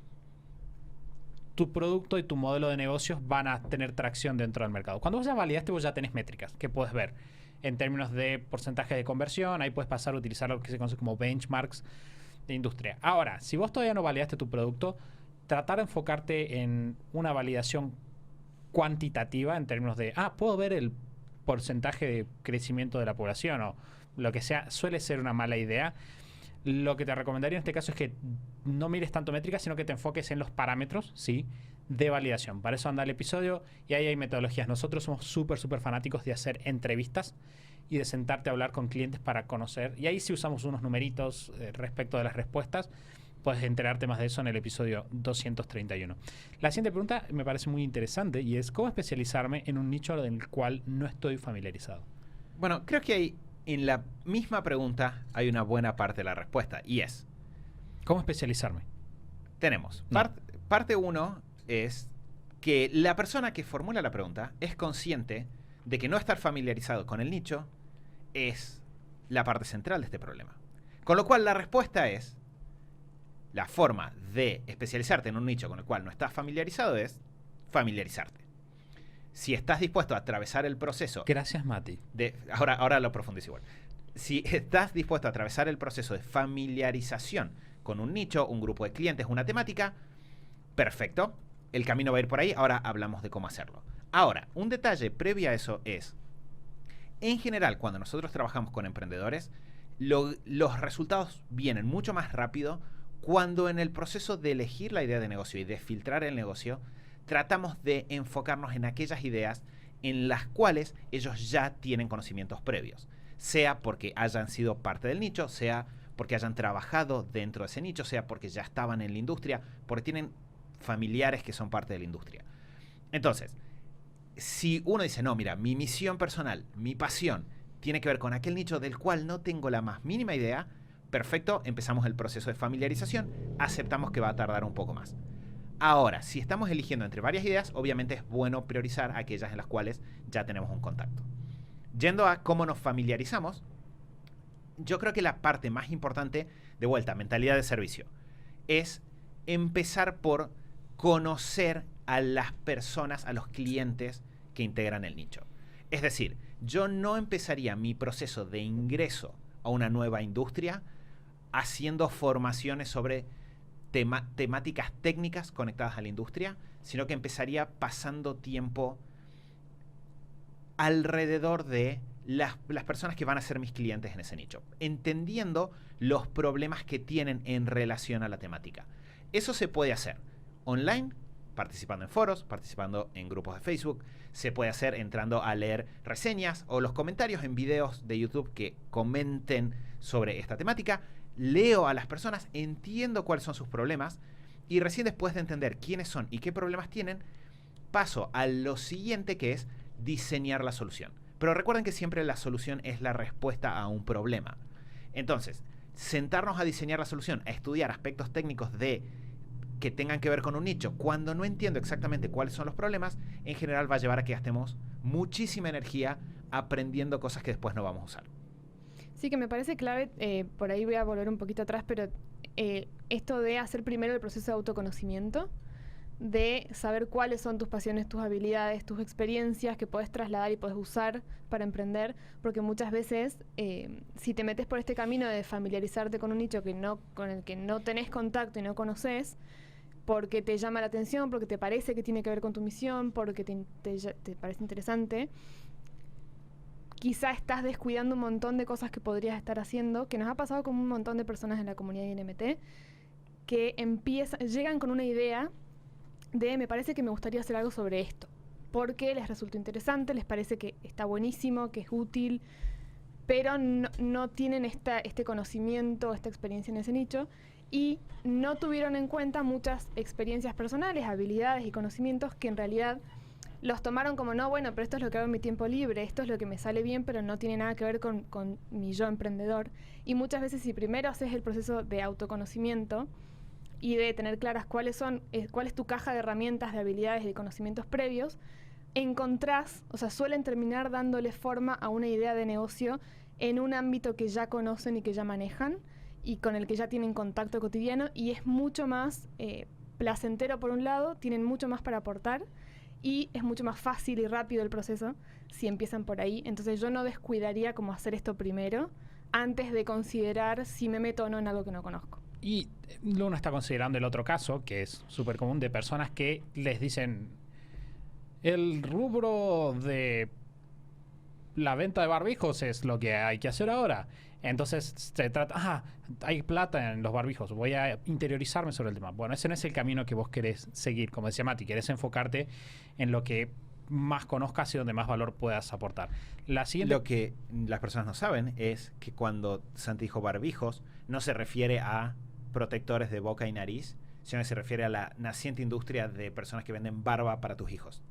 tu producto y tu modelo de negocios van a tener tracción dentro del mercado. Cuando vos ya validaste, vos ya tenés métricas que puedes ver en términos de porcentaje de conversión. Ahí puedes pasar a utilizar lo que se conoce como benchmarks de industria. Ahora, si vos todavía no validaste tu producto, tratar de enfocarte en una validación cuantitativa en términos de, puedo ver el porcentaje de crecimiento de la población o lo que sea, suele ser una mala idea. lo que te recomendaría en este caso es que no mires tanto métricas, sino que te enfoques en los parámetros, ¿sí?, de validación. Para eso anda el episodio y ahí hay metodologías. Nosotros somos súper fanáticos de hacer entrevistas y de sentarte a hablar con clientes para conocer. Y ahí sí usamos unos numeritos respecto de las respuestas. Puedes enterarte más de eso en el episodio 231. La siguiente pregunta me parece muy interesante y es ¿cómo especializarme en un nicho en el cual no estoy familiarizado? Bueno, creo que hay, en la misma pregunta hay una buena parte de la respuesta y es... ¿Cómo especializarme? Tenemos. No. Parte 1 es que la persona que formula la pregunta es consciente de que no estar familiarizado con el nicho es la parte central de este problema. Con lo cual la respuesta es, la forma de especializarte en un nicho con el cual no estás familiarizado es familiarizarte. Si estás dispuesto a atravesar el proceso... Gracias, Mati. Ahora lo profundizo igual. Si estás dispuesto a atravesar el proceso de familiarización con un nicho, un grupo de clientes, una temática, perfecto. El camino va a ir por ahí. Ahora hablamos de cómo hacerlo. Ahora, un detalle previo a eso es, en general, cuando nosotros trabajamos con emprendedores, los resultados vienen mucho más rápido cuando en el proceso de elegir la idea de negocio y de filtrar el negocio, tratamos de enfocarnos en aquellas ideas en las cuales ellos ya tienen conocimientos previos. Sea porque hayan sido parte del nicho, sea porque hayan trabajado dentro de ese nicho, sea porque ya estaban en la industria, porque tienen familiares que son parte de la industria. Entonces, si uno dice, no, mira, mi misión personal, mi pasión, tiene que ver con aquel nicho del cual no tengo la más mínima idea, perfecto, empezamos el proceso de familiarización, aceptamos que va a tardar un poco más. Ahora, si estamos eligiendo entre varias ideas, obviamente es bueno priorizar aquellas en las cuales ya tenemos un contacto. Yendo a cómo nos familiarizamos, yo creo que la parte más importante, de vuelta, mentalidad de servicio, es empezar por conocer a las personas, a los clientes que integran el nicho. Es decir, yo no empezaría mi proceso de ingreso a una nueva industria haciendo formaciones sobre temáticas técnicas conectadas a la industria, sino que empezaría pasando tiempo alrededor de las personas que van a ser mis clientes en ese nicho, entendiendo los problemas que tienen en relación a la temática. Eso se puede hacer online, participando en foros, participando en grupos de Facebook, se puede hacer entrando a leer reseñas o los comentarios en videos de YouTube que comenten sobre esta temática. Leo a las personas, entiendo cuáles son sus problemas y recién después de entender quiénes son y qué problemas tienen, paso a lo siguiente, que es diseñar la solución. Pero recuerden que siempre la solución es la respuesta a un problema. Entonces, sentarnos a diseñar la solución, a estudiar aspectos técnicos que tengan que ver con un nicho, cuando no entiendo exactamente cuáles son los problemas, en general va a llevar a que gastemos muchísima energía aprendiendo cosas que después no vamos a usar. Sí, que me parece clave, por ahí voy a volver un poquito atrás, pero esto de hacer primero el proceso de autoconocimiento, de saber cuáles son tus pasiones, tus habilidades, tus experiencias que puedes trasladar y puedes usar para emprender, porque muchas veces si te metes por este camino de familiarizarte con un nicho con el que no tenés contacto y no conoces, porque te llama la atención, porque te parece que tiene que ver con tu misión, porque te parece interesante, quizá estás descuidando un montón de cosas que podrías estar haciendo, que nos ha pasado con un montón de personas en la comunidad INMT, que llegan con una idea de me parece que me gustaría hacer algo sobre esto, porque les resultó interesante, les parece que está buenísimo, que es útil, pero no tienen este conocimiento, esta experiencia en ese nicho, y no tuvieron en cuenta muchas experiencias personales, habilidades y conocimientos que en realidad los tomaron como, no, bueno, pero esto es lo que hago en mi tiempo libre, esto es lo que me sale bien, pero no tiene nada que ver con mi yo emprendedor. Y muchas veces si primero haces el proceso de autoconocimiento y de tener claras cuál es tu caja de herramientas, de habilidades y de conocimientos previos, suelen terminar dándole forma a una idea de negocio en un ámbito que ya conocen y que ya manejan y con el que ya tienen contacto cotidiano, y es mucho más placentero por un lado, tienen mucho más para aportar y es mucho más fácil y rápido el proceso si empiezan por ahí. Entonces yo no descuidaría como hacer esto primero antes de considerar si me meto o no en algo que no conozco. Y uno está considerando el otro caso, que es súper común, de personas que les dicen el rubro de la venta de barbijos es lo que hay que hacer ahora. Entonces se trata, hay plata en los barbijos, voy a interiorizarme sobre el tema. Bueno, ese no es el camino que vos querés seguir. Como decía Mati, querés enfocarte en lo que más conozcas y donde más valor puedas aportar. Lo que las personas no saben es que cuando Santi dijo barbijos, no se refiere a protectores de boca y nariz, sino que se refiere a la naciente industria de personas que venden barba para tus hijos.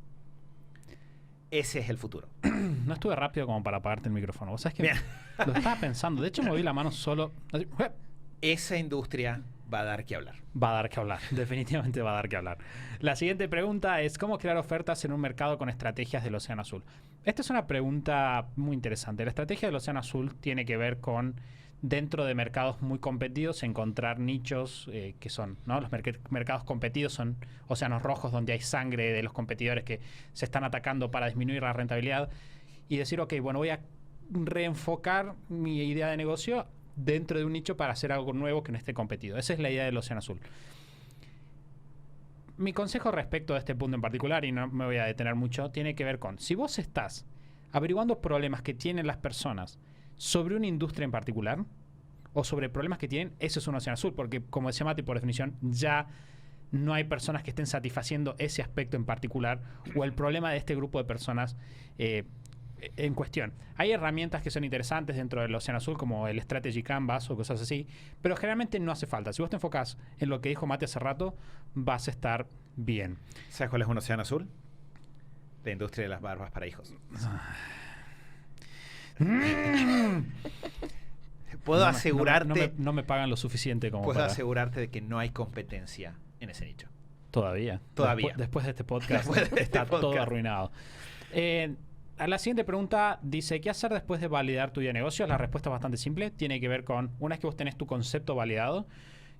Ese es el futuro. No estuve rápido como para apagarte el micrófono. Vos sabés que lo estaba pensando. De hecho, moví la mano solo. Así, esa industria va a dar que hablar. Va a dar que hablar. Definitivamente va a dar que hablar. La siguiente pregunta es: ¿cómo crear ofertas en un mercado con estrategias del Océano Azul? Esta es una pregunta muy interesante. La estrategia del Océano Azul tiene que ver con, dentro de mercados muy competidos, encontrar nichos que son, ¿no? Los mercados competidos son océanos rojos, donde hay sangre de los competidores que se están atacando para disminuir la rentabilidad, y decir, ok, bueno, voy a reenfocar mi idea de negocio dentro de un nicho para hacer algo nuevo que no esté competido. Esa es la idea del Océano Azul. Mi consejo respecto a este punto en particular, y no me voy a detener mucho, tiene que ver con, si vos estás averiguando problemas que tienen las personas sobre una industria en particular o sobre problemas que tienen, eso es un Océano Azul, porque como decía Mati, por definición ya no hay personas que estén satisfaciendo ese aspecto en particular o el problema de este grupo de personas en cuestión. Hay herramientas que son interesantes dentro del Océano Azul, como el Strategy Canvas o cosas así, pero generalmente no hace falta. Si vos te enfocás en lo que dijo Mati hace rato, vas a estar bien. ¿Sabes cuál es un Océano Azul? La industria de las barbas para hijos. Puedo asegurarte... No me pagan lo suficiente como puedo para... asegurarte de que no hay competencia en ese nicho. Todavía. Después de este podcast está todo arruinado. A la siguiente pregunta dice: ¿qué hacer después de validar tu idea de negocio? La respuesta es bastante simple. Tiene que ver con, una vez que vos tenés tu concepto validado,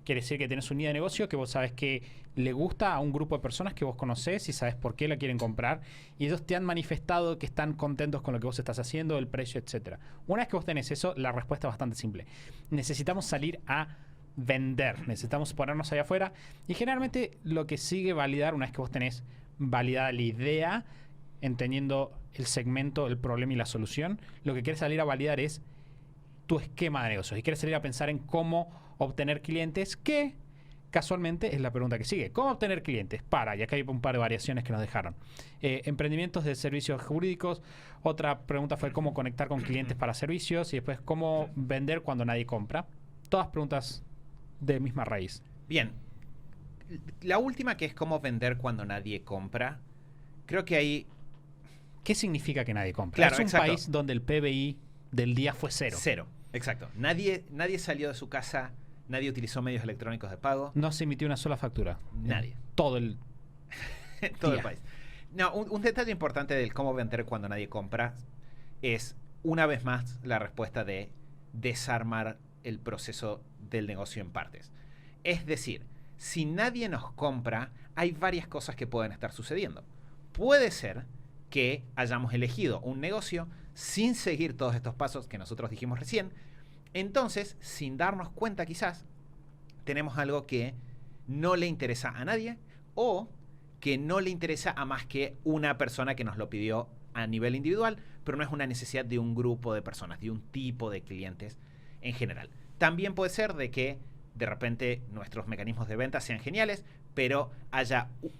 quiere decir que tenés una idea de negocio que vos sabés que le gusta a un grupo de personas que vos conocés y sabés por qué la quieren comprar, y ellos te han manifestado que están contentos con lo que vos estás haciendo, el precio, etcétera. Una vez que vos tenés eso, la respuesta es bastante simple. Necesitamos salir a vender, necesitamos ponernos allá afuera, y generalmente lo que sigue validar, una vez que vos tenés validada la idea, entendiendo el segmento, el problema y la solución, lo que quieres salir a validar es tu esquema de negocios y quieres salir a pensar en cómo obtener clientes, que casualmente es la pregunta que sigue. ¿Cómo obtener clientes? Y acá hay un par de variaciones que nos dejaron. Emprendimientos de servicios jurídicos. Otra pregunta fue cómo conectar con clientes para servicios, y después cómo vender cuando nadie compra. Todas preguntas de misma raíz. Bien. La última, que es cómo vender cuando nadie compra, creo que ahí... ¿Qué significa que nadie compra? Claro, es un exacto. país donde el PBI del día fue cero. Cero, exacto. Nadie salió de su casa, nadie utilizó medios electrónicos de pago. No se emitió una sola factura. Nadie. Todo el el país. No, un detalle importante del cómo vender cuando nadie compra es, una vez más, la respuesta de desarmar el proceso del negocio en partes. Es decir, si nadie nos compra, hay varias cosas que pueden estar sucediendo. Puede ser que hayamos elegido un negocio sin seguir todos estos pasos que nosotros dijimos recién. Entonces, sin darnos cuenta quizás, tenemos algo que no le interesa a nadie, o que no le interesa a más que una persona que nos lo pidió a nivel individual, pero no es una necesidad de un grupo de personas, de un tipo de clientes en general. También puede ser de que de repente nuestros mecanismos de venta sean geniales, pero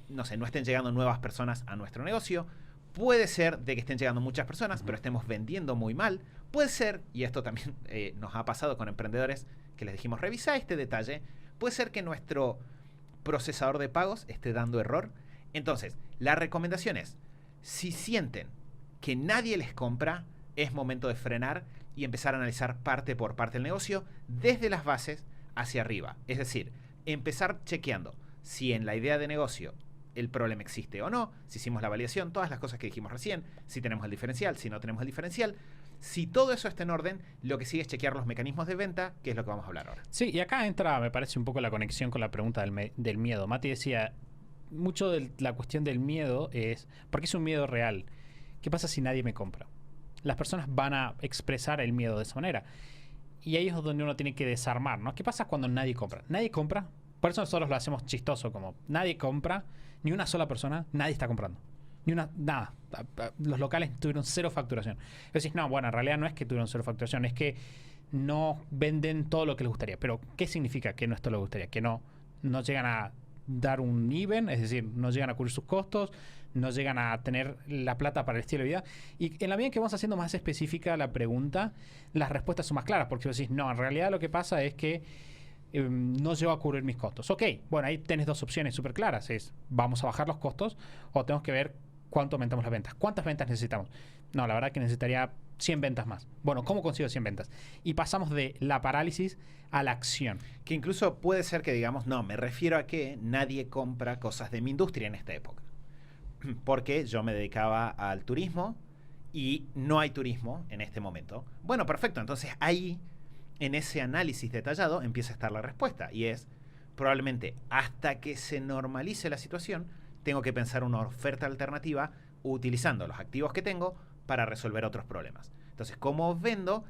no estén llegando nuevas personas a nuestro negocio. Puede ser de que estén llegando muchas personas, pero estemos vendiendo muy mal. Puede ser, y esto también nos ha pasado con emprendedores que les dijimos, revisa este detalle, puede ser que nuestro procesador de pagos esté dando error. Entonces, la recomendación es, si sienten que nadie les compra, es momento de frenar y empezar a analizar parte por parte del negocio, desde las bases hacia arriba. Es decir, empezar chequeando si en la idea de negocio el problema existe o no, si hicimos la validación, todas las cosas que dijimos recién, si tenemos el diferencial, si no tenemos el diferencial. Si todo eso está en orden, lo que sigue es chequear los mecanismos de venta, que es lo que vamos a hablar ahora. Sí, y acá entra, me parece, un poco la conexión con la pregunta del miedo. Mati decía, mucho de la cuestión del miedo es, porque es un miedo real. ¿Qué pasa si nadie me compra? Las personas van a expresar el miedo de esa manera. Y ahí es donde uno tiene que desarmar, ¿no? ¿Qué pasa cuando nadie compra? Nadie compra. Por eso nosotros lo hacemos chistoso, como nadie compra, ni una sola persona, nadie está comprando. Nada. Los locales tuvieron cero facturación. Y decís, no, bueno, en realidad no es que tuvieron cero facturación, es que no venden todo lo que les gustaría. Pero, ¿qué significa que no es todo lo que gustaría? Que no llegan a dar un even, es decir, no llegan a cubrir sus costos, no llegan a tener la plata para el estilo de vida. Y en la medida que vamos haciendo más específica la pregunta, las respuestas son más claras, porque vos decís, no, en realidad lo que pasa es que no llego a cubrir mis costos. Ok, bueno, ahí tenés dos opciones súper claras. Es, vamos a bajar los costos o tenemos que ver cuánto aumentamos las ventas. ¿Cuántas ventas necesitamos? No, la verdad que necesitaría 100 ventas más. Bueno, ¿cómo consigo 100 ventas? Y pasamos de la parálisis a la acción. Que incluso puede ser que digamos, no, me refiero a que nadie compra cosas de mi industria en esta época. Porque yo me dedicaba al turismo y no hay turismo en este momento. Bueno, perfecto. Entonces ahí, en ese análisis detallado, empieza a estar la respuesta. Y es, probablemente, hasta que se normalice la situación, tengo que pensar una oferta alternativa utilizando los activos que tengo para resolver otros problemas. Entonces, como vendo,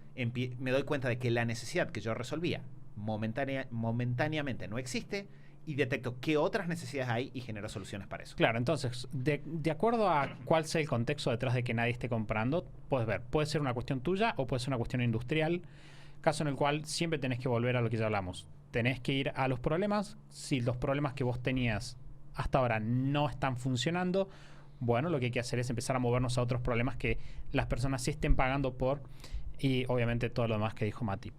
me doy cuenta de que la necesidad que yo resolvía momentáneamente no existe y detecto qué otras necesidades hay y genero soluciones para eso. Claro, entonces, de acuerdo a cuál sea el contexto detrás de que nadie esté comprando, puedes ver, puede ser una cuestión tuya o puede ser una cuestión industrial, caso en el cual siempre tenés que volver a lo que ya hablamos. Tenés que ir a los problemas. Si los problemas que vos tenías hasta ahora no están funcionando, bueno, lo que hay que hacer es empezar a movernos a otros problemas que las personas sí estén pagando por, y obviamente todo lo demás que dijo Mati.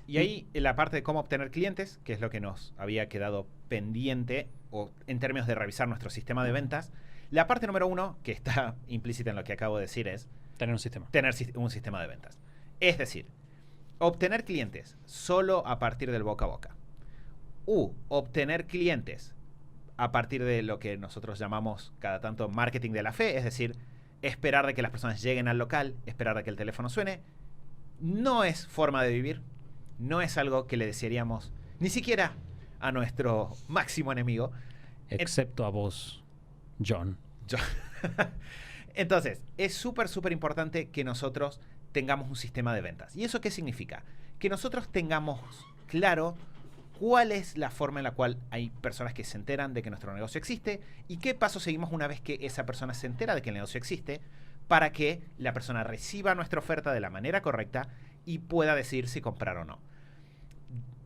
Y ahí la parte de cómo obtener clientes, que es lo que nos había quedado pendiente, o en términos de revisar nuestro sistema de ventas, la parte número 1, que está implícita en lo que acabo de decir, es tener un sistema. Tener un sistema de ventas. Es decir, obtener clientes solo a partir del boca a boca. Obtener clientes a partir de lo que nosotros llamamos cada tanto marketing de la fe, es decir, esperar de que las personas lleguen al local, esperar de que el teléfono suene. No es forma de vivir, no es algo que le desearíamos ni siquiera a nuestro máximo enemigo. Excepto a vos, John. Entonces, es súper, súper importante que nosotros tengamos un sistema de ventas. ¿Y eso qué significa? Que nosotros tengamos claro cuál es la forma en la cual hay personas que se enteran de que nuestro negocio existe y qué pasos seguimos una vez que esa persona se entera de que el negocio existe para que la persona reciba nuestra oferta de la manera correcta y pueda decidir si comprar o no.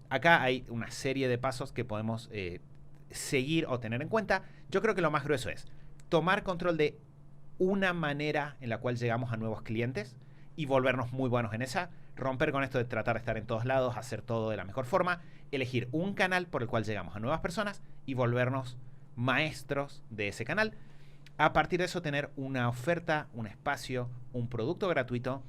Acá hay una serie de pasos que podemos seguir o tener en cuenta. Yo creo que lo más grueso es tomar control de una manera en la cual llegamos a nuevos clientes y volvernos muy buenos en esa, romper con esto de tratar de estar en todos lados, hacer todo de la mejor forma, elegir un canal por el cual llegamos a nuevas personas y volvernos maestros de ese canal. A partir de eso, tener una oferta, un espacio, un producto gratuito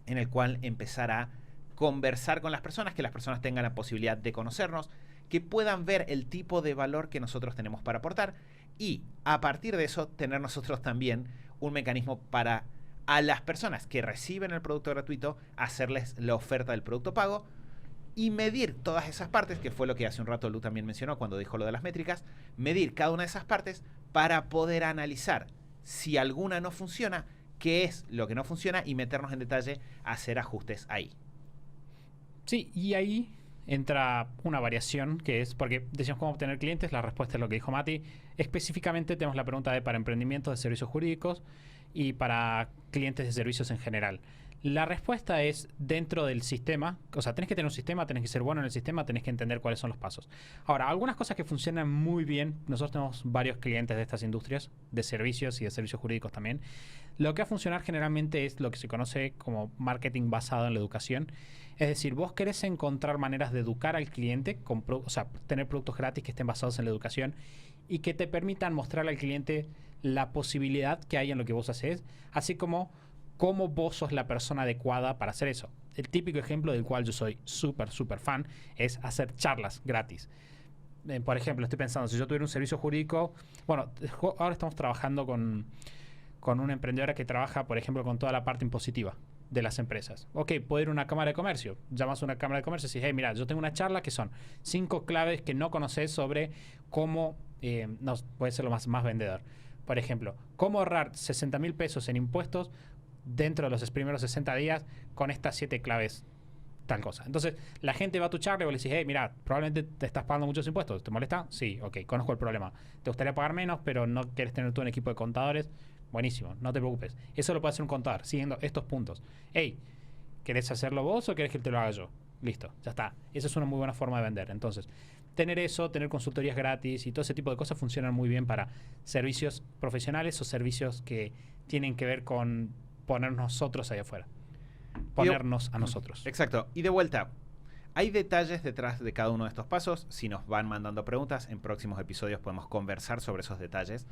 en el cual empezar a conversar con las personas, que las personas tengan la posibilidad de conocernos, que puedan ver el tipo de valor que nosotros tenemos para aportar y a partir de eso tener nosotros también un mecanismo para a las personas que reciben el producto gratuito hacerles la oferta del producto pago y medir todas esas partes, que fue lo que hace un rato Lu también mencionó cuando dijo lo de las métricas, medir cada una de esas partes para poder analizar si alguna no funciona, qué es lo que no funciona y meternos en detalle a hacer ajustes ahí. Sí, y ahí entra una variación que es, porque decíamos cómo obtener clientes, la respuesta es lo que dijo Mati. Específicamente tenemos la pregunta de para emprendimientos de servicios jurídicos y para clientes de servicios en general. La respuesta es dentro del sistema, o sea, tenés que tener un sistema, tenés que ser bueno en el sistema, tenés que entender cuáles son los pasos. Ahora, algunas cosas que funcionan muy bien, nosotros tenemos varios clientes de estas industrias, de servicios y de servicios jurídicos también. Lo que va a funcionar generalmente es lo que se conoce como marketing basado en la educación. Es decir, vos querés encontrar maneras de educar al cliente, o sea, tener productos gratis que estén basados en la educación y que te permitan mostrarle al cliente la posibilidad que hay en lo que vos haces, así como cómo vos sos la persona adecuada para hacer eso. El típico ejemplo del cual yo soy súper, súper fan es hacer charlas gratis. Por ejemplo, estoy pensando, si yo tuviera un servicio jurídico, bueno, ahora estamos trabajando con una emprendedora que trabaja, por ejemplo, con toda la parte impositiva de las empresas. Ok, puedo ir a una cámara de comercio. Llamas a una cámara de comercio y dices, hey, mira, yo tengo una charla que son 5 claves que no conoces sobre cómo, no, puede ser lo más vendedor. Por ejemplo, cómo ahorrar 60.000 pesos en impuestos dentro de los primeros 60 días con estas 7 claves, tal cosa. Entonces, la gente va a tu charla y vos le decís, hey, mira, probablemente te estás pagando muchos impuestos. ¿Te molesta? Sí, ok, conozco el problema. ¿Te gustaría pagar menos, pero no quieres tener tú un equipo de contadores? Buenísimo, no te preocupes. Eso lo puede hacer un contador, siguiendo estos puntos. Hey, ¿Querés hacerlo vos o querés que te lo haga yo? Listo, ya está. Esa es una muy buena forma de vender. Entonces, tener eso, tener consultorías gratis y todo ese tipo de cosas funcionan muy bien para servicios profesionales o servicios que tienen que ver con ponernos nosotros ahí afuera. Ponernos a nosotros. Exacto. Y de vuelta, hay detalles detrás de cada uno de estos pasos. Si nos van mandando preguntas, en próximos episodios podemos conversar sobre esos detalles.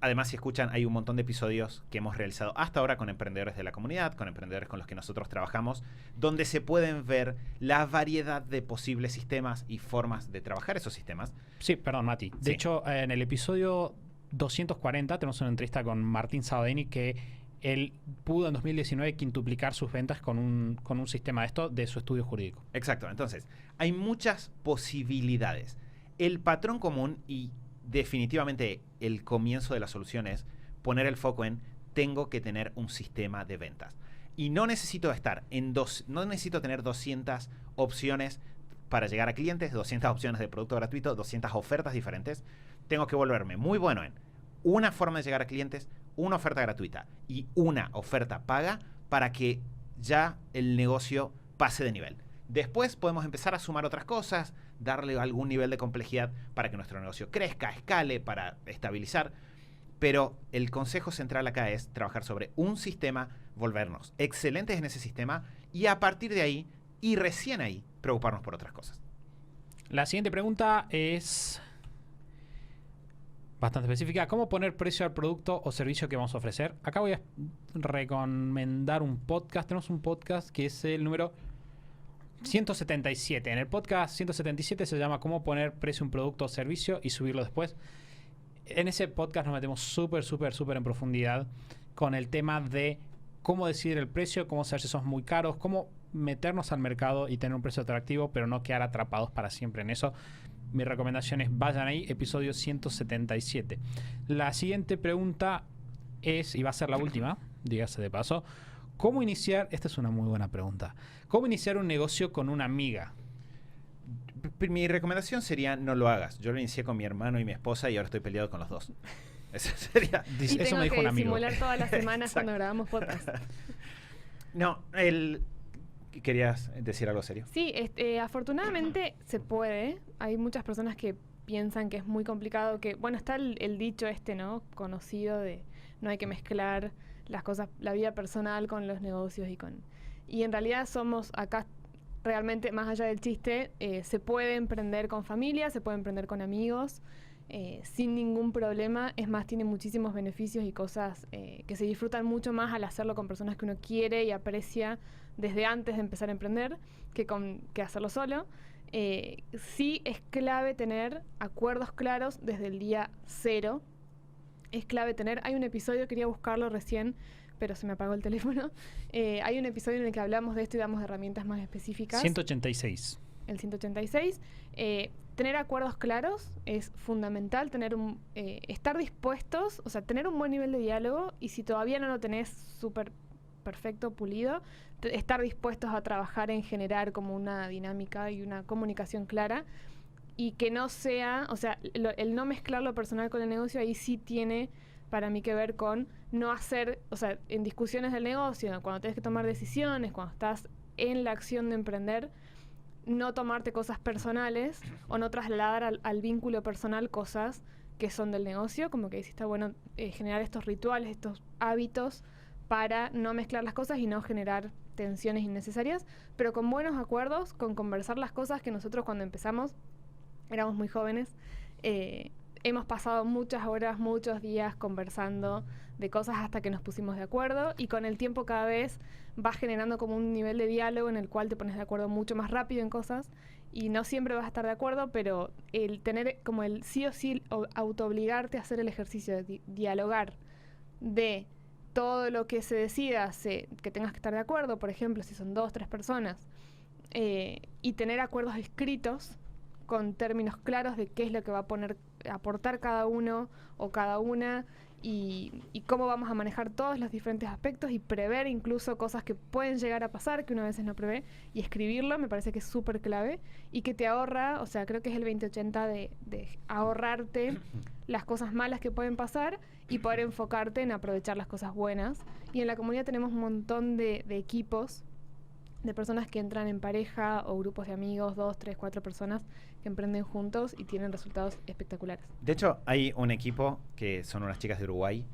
Además, si escuchan, hay un montón de episodios que hemos realizado hasta ahora con emprendedores de la comunidad, con emprendedores con los que nosotros trabajamos, donde se pueden ver la variedad de posibles sistemas y formas de trabajar esos sistemas. Sí, perdón, Mati. De hecho, en el episodio 240 tenemos una entrevista con Martín Saudeni que él pudo en 2019 quintuplicar sus ventas con un sistema de esto de su estudio jurídico. Exacto. Entonces, hay muchas posibilidades. El patrón común y definitivamente el comienzo de la solución es poner el foco en tengo que tener un sistema de ventas. Y no necesito no necesito tener 200 opciones para llegar a clientes, 200 opciones de producto gratuito, 200 ofertas diferentes. Tengo que volverme muy bueno en una forma de llegar a clientes, una oferta gratuita y una oferta paga para que ya el negocio pase de nivel. Después podemos empezar a sumar otras cosas, darle algún nivel de complejidad para que nuestro negocio crezca, escale, para estabilizar. Pero el consejo central acá es trabajar sobre un sistema, volvernos excelentes en ese sistema y a partir de ahí, y recién ahí, preocuparnos por otras cosas. La siguiente pregunta es bastante específica. ¿Cómo poner precio al producto o servicio que vamos a ofrecer? Acá voy a recomendar un podcast. Tenemos un podcast que es el número 177. En el podcast 177 se llama Cómo poner precio a un producto o servicio y subirlo después. En ese podcast nos metemos súper en profundidad con el tema de cómo decidir el precio, cómo saber si somos muy caros, cómo meternos al mercado y tener un precio atractivo, pero no quedar atrapados para siempre en eso. Mi recomendación es vayan ahí, episodio 177. La siguiente pregunta es, y va a ser la última, dígase de paso, ¿cómo iniciar? Esta es una muy buena pregunta. ¿Cómo iniciar un negocio con una amiga? Mi recomendación sería no lo hagas. Yo lo inicié con mi hermano y mi esposa y ahora estoy peleado con los dos. Eso sería. Y Eso tengo me dijo que un amigo. simular todas las semanas cuando grabamos podcast. No, ¿querías decir algo serio? Sí, afortunadamente se puede. Hay muchas personas que piensan que es muy complicado, que, bueno, está el dicho ¿no? Conocido de no hay que mezclar las cosas, la vida personal con los negocios y en realidad somos acá realmente, más allá del chiste, se puede emprender con familia, se puede emprender con amigos, sin ningún problema. Es más, tiene muchísimos beneficios y cosas que se disfrutan mucho más al hacerlo con personas que uno quiere y aprecia desde antes de empezar a emprender que hacerlo solo. Sí es clave tener acuerdos claros desde el día cero. Es clave tener... Hay un episodio, quería buscarlo recién, pero se me apagó el teléfono. Hay un episodio en el que hablamos de esto y damos herramientas más específicas. 186. El 186. Tener acuerdos claros es fundamental, estar dispuestos, o sea, tener un buen nivel de diálogo, y si todavía no lo tenés súper perfecto, pulido, estar dispuestos a trabajar en generar como una dinámica y una comunicación clara, y que no sea, o sea, el no mezclar lo personal con el negocio, ahí sí tiene para mí que ver con no hacer, o sea, en discusiones del negocio, cuando tienes que tomar decisiones, cuando estás en la acción de emprender, no tomarte cosas personales o no trasladar al vínculo personal cosas que son del negocio, como que sí está bueno generar estos rituales, estos hábitos para no mezclar las cosas y no generar tensiones innecesarias, pero con buenos acuerdos, con conversar las cosas que nosotros cuando empezamos éramos muy jóvenes, hemos pasado muchas horas, muchos días conversando de cosas hasta que nos pusimos de acuerdo, y con el tiempo cada vez vas generando como un nivel de diálogo en el cual te pones de acuerdo mucho más rápido en cosas, y no siempre vas a estar de acuerdo, pero el tener como el sí o sí autoobligarte a hacer el ejercicio de dialogar de todo lo que se decida, que tengas que estar de acuerdo, por ejemplo, si son 2 o 3 personas, y tener acuerdos escritos con términos claros de qué es lo que va a aportar cada uno o cada una, y cómo vamos a manejar todos los diferentes aspectos y prever incluso cosas que pueden llegar a pasar, que uno a veces no prevé, y escribirlo me parece que es súper clave y que te ahorra, o sea, creo que es el 20-80 de ahorrarte las cosas malas que pueden pasar y poder enfocarte en aprovechar las cosas buenas. Y en la comunidad tenemos un montón de equipos, de personas que entran en pareja o grupos de amigos, 2, 3, 4 personas que emprenden juntos y tienen resultados espectaculares. De hecho, hay un equipo que son unas chicas de Uruguay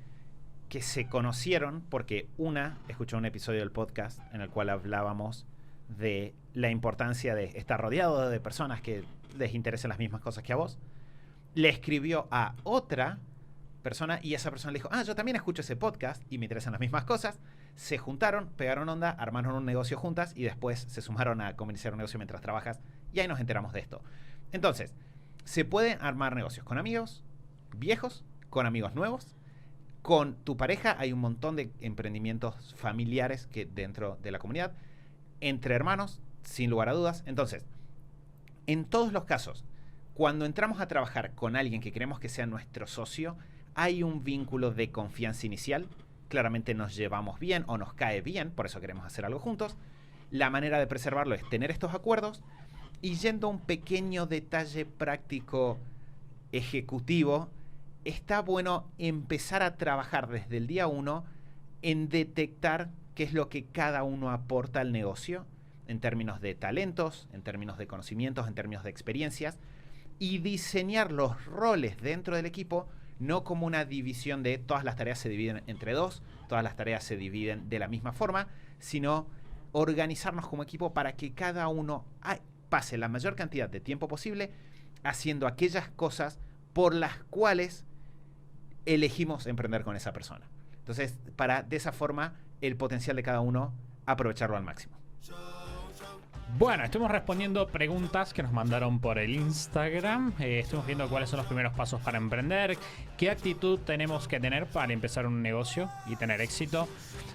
que se conocieron porque una escuchó un episodio del podcast en el cual hablábamos de la importancia de estar rodeado de personas que les interesen las mismas cosas que a vos. Le escribió a otra persona y esa persona le dijo, yo también escucho ese podcast y me interesan las mismas cosas. Se juntaron, pegaron onda, armaron un negocio juntas y después se sumaron a comenzar un negocio mientras trabajas y ahí nos enteramos de esto. Entonces, se pueden armar negocios con amigos viejos, con amigos nuevos, con tu pareja. Hay un montón de emprendimientos familiares que dentro de la comunidad, entre hermanos, sin lugar a dudas. Entonces, en todos los casos, cuando entramos a trabajar con alguien que queremos que sea nuestro socio, hay un vínculo de confianza inicial. Claramente nos llevamos bien o nos cae bien, por eso queremos hacer algo juntos. La manera de preservarlo es tener estos acuerdos y yendo a un pequeño detalle práctico ejecutivo, está bueno empezar a trabajar desde el día 1 en detectar qué es lo que cada uno aporta al negocio en términos de talentos, en términos de conocimientos, en términos de experiencias y diseñar los roles dentro del equipo no como una división de todas las tareas se dividen entre dos, todas las tareas se dividen de la misma forma, sino organizarnos como equipo para que cada uno pase la mayor cantidad de tiempo posible haciendo aquellas cosas por las cuales elegimos emprender con esa persona. Entonces, para de esa forma, el potencial de cada uno, aprovecharlo al máximo. Bueno, estuvimos respondiendo preguntas que nos mandaron por el Instagram. Estuvimos viendo cuáles son los primeros pasos para emprender, qué actitud tenemos que tener para empezar un negocio y tener éxito,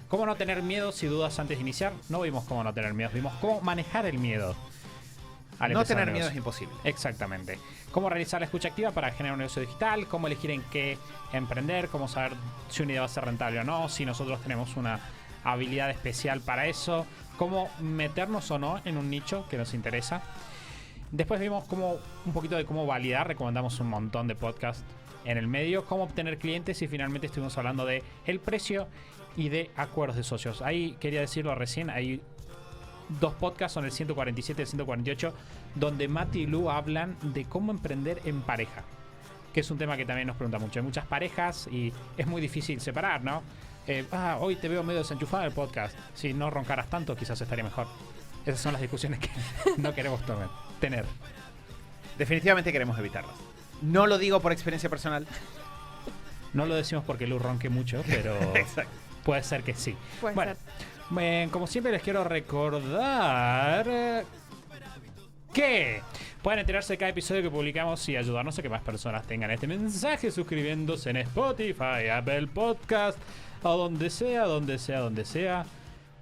cómo no tener miedos y dudas antes de iniciar. No vimos cómo no tener miedos, vimos cómo manejar el miedo. No tener miedo es imposible. Exactamente. Cómo realizar la escucha activa para generar un negocio digital, cómo elegir en qué emprender, cómo saber si una idea va a ser rentable o no, si nosotros tenemos una habilidad especial para eso, cómo meternos o no en un nicho que nos interesa. Después vimos un poquito de cómo validar, recomendamos un montón de podcasts en el medio, cómo obtener clientes y finalmente estuvimos hablando de el precio y de acuerdos de socios. Ahí quería decirlo recién, hay 2 podcasts, son el 147 y el 148, donde Mati y Lu hablan de cómo emprender en pareja, que es un tema que también nos pregunta mucho. Hay muchas parejas y es muy difícil separar, ¿no? Hoy te veo medio desenchufado en el podcast. Si no roncaras tanto, quizás estaría mejor. Esas son las discusiones que no queremos tener. Definitivamente queremos evitarlas. No lo digo por experiencia personal. No lo decimos porque Lu ronque mucho, pero puede ser que sí. Puede ser. Como siempre les quiero recordar que pueden enterarse de cada episodio que publicamos y ayudarnos a que más personas tengan este mensaje suscribiéndose en Spotify, Apple Podcast o donde sea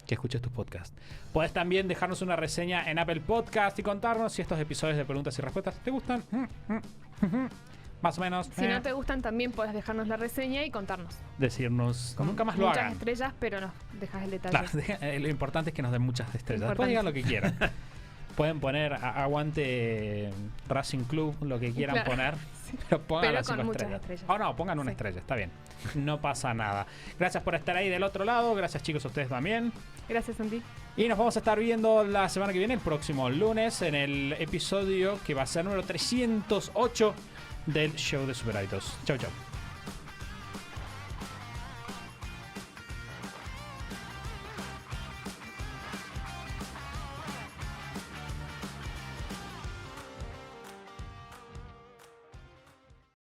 que escuches tus podcasts. Puedes también dejarnos una reseña en Apple Podcast y contarnos si estos episodios de preguntas y respuestas te gustan. Más o menos. Si no te gustan, también puedes dejarnos la reseña y contarnos. Decirnos, nunca más lo muchas hagan. Estrellas, pero nos dejas el detalle. Claro, lo importante es que nos den muchas estrellas. Después digan lo que quieran. Pueden poner aguante Racing Club, lo que quieran poner. Sí. Pero pongan las 5 estrellas. O no, pongan una estrella, está bien. No pasa nada. Gracias por estar ahí del otro lado. Gracias, chicos, a ustedes también. Gracias, Santi. Y nos vamos a estar viendo la semana que viene, el próximo lunes, en el episodio que va a ser número 308 del show de Super Hábitos. Chau, chau.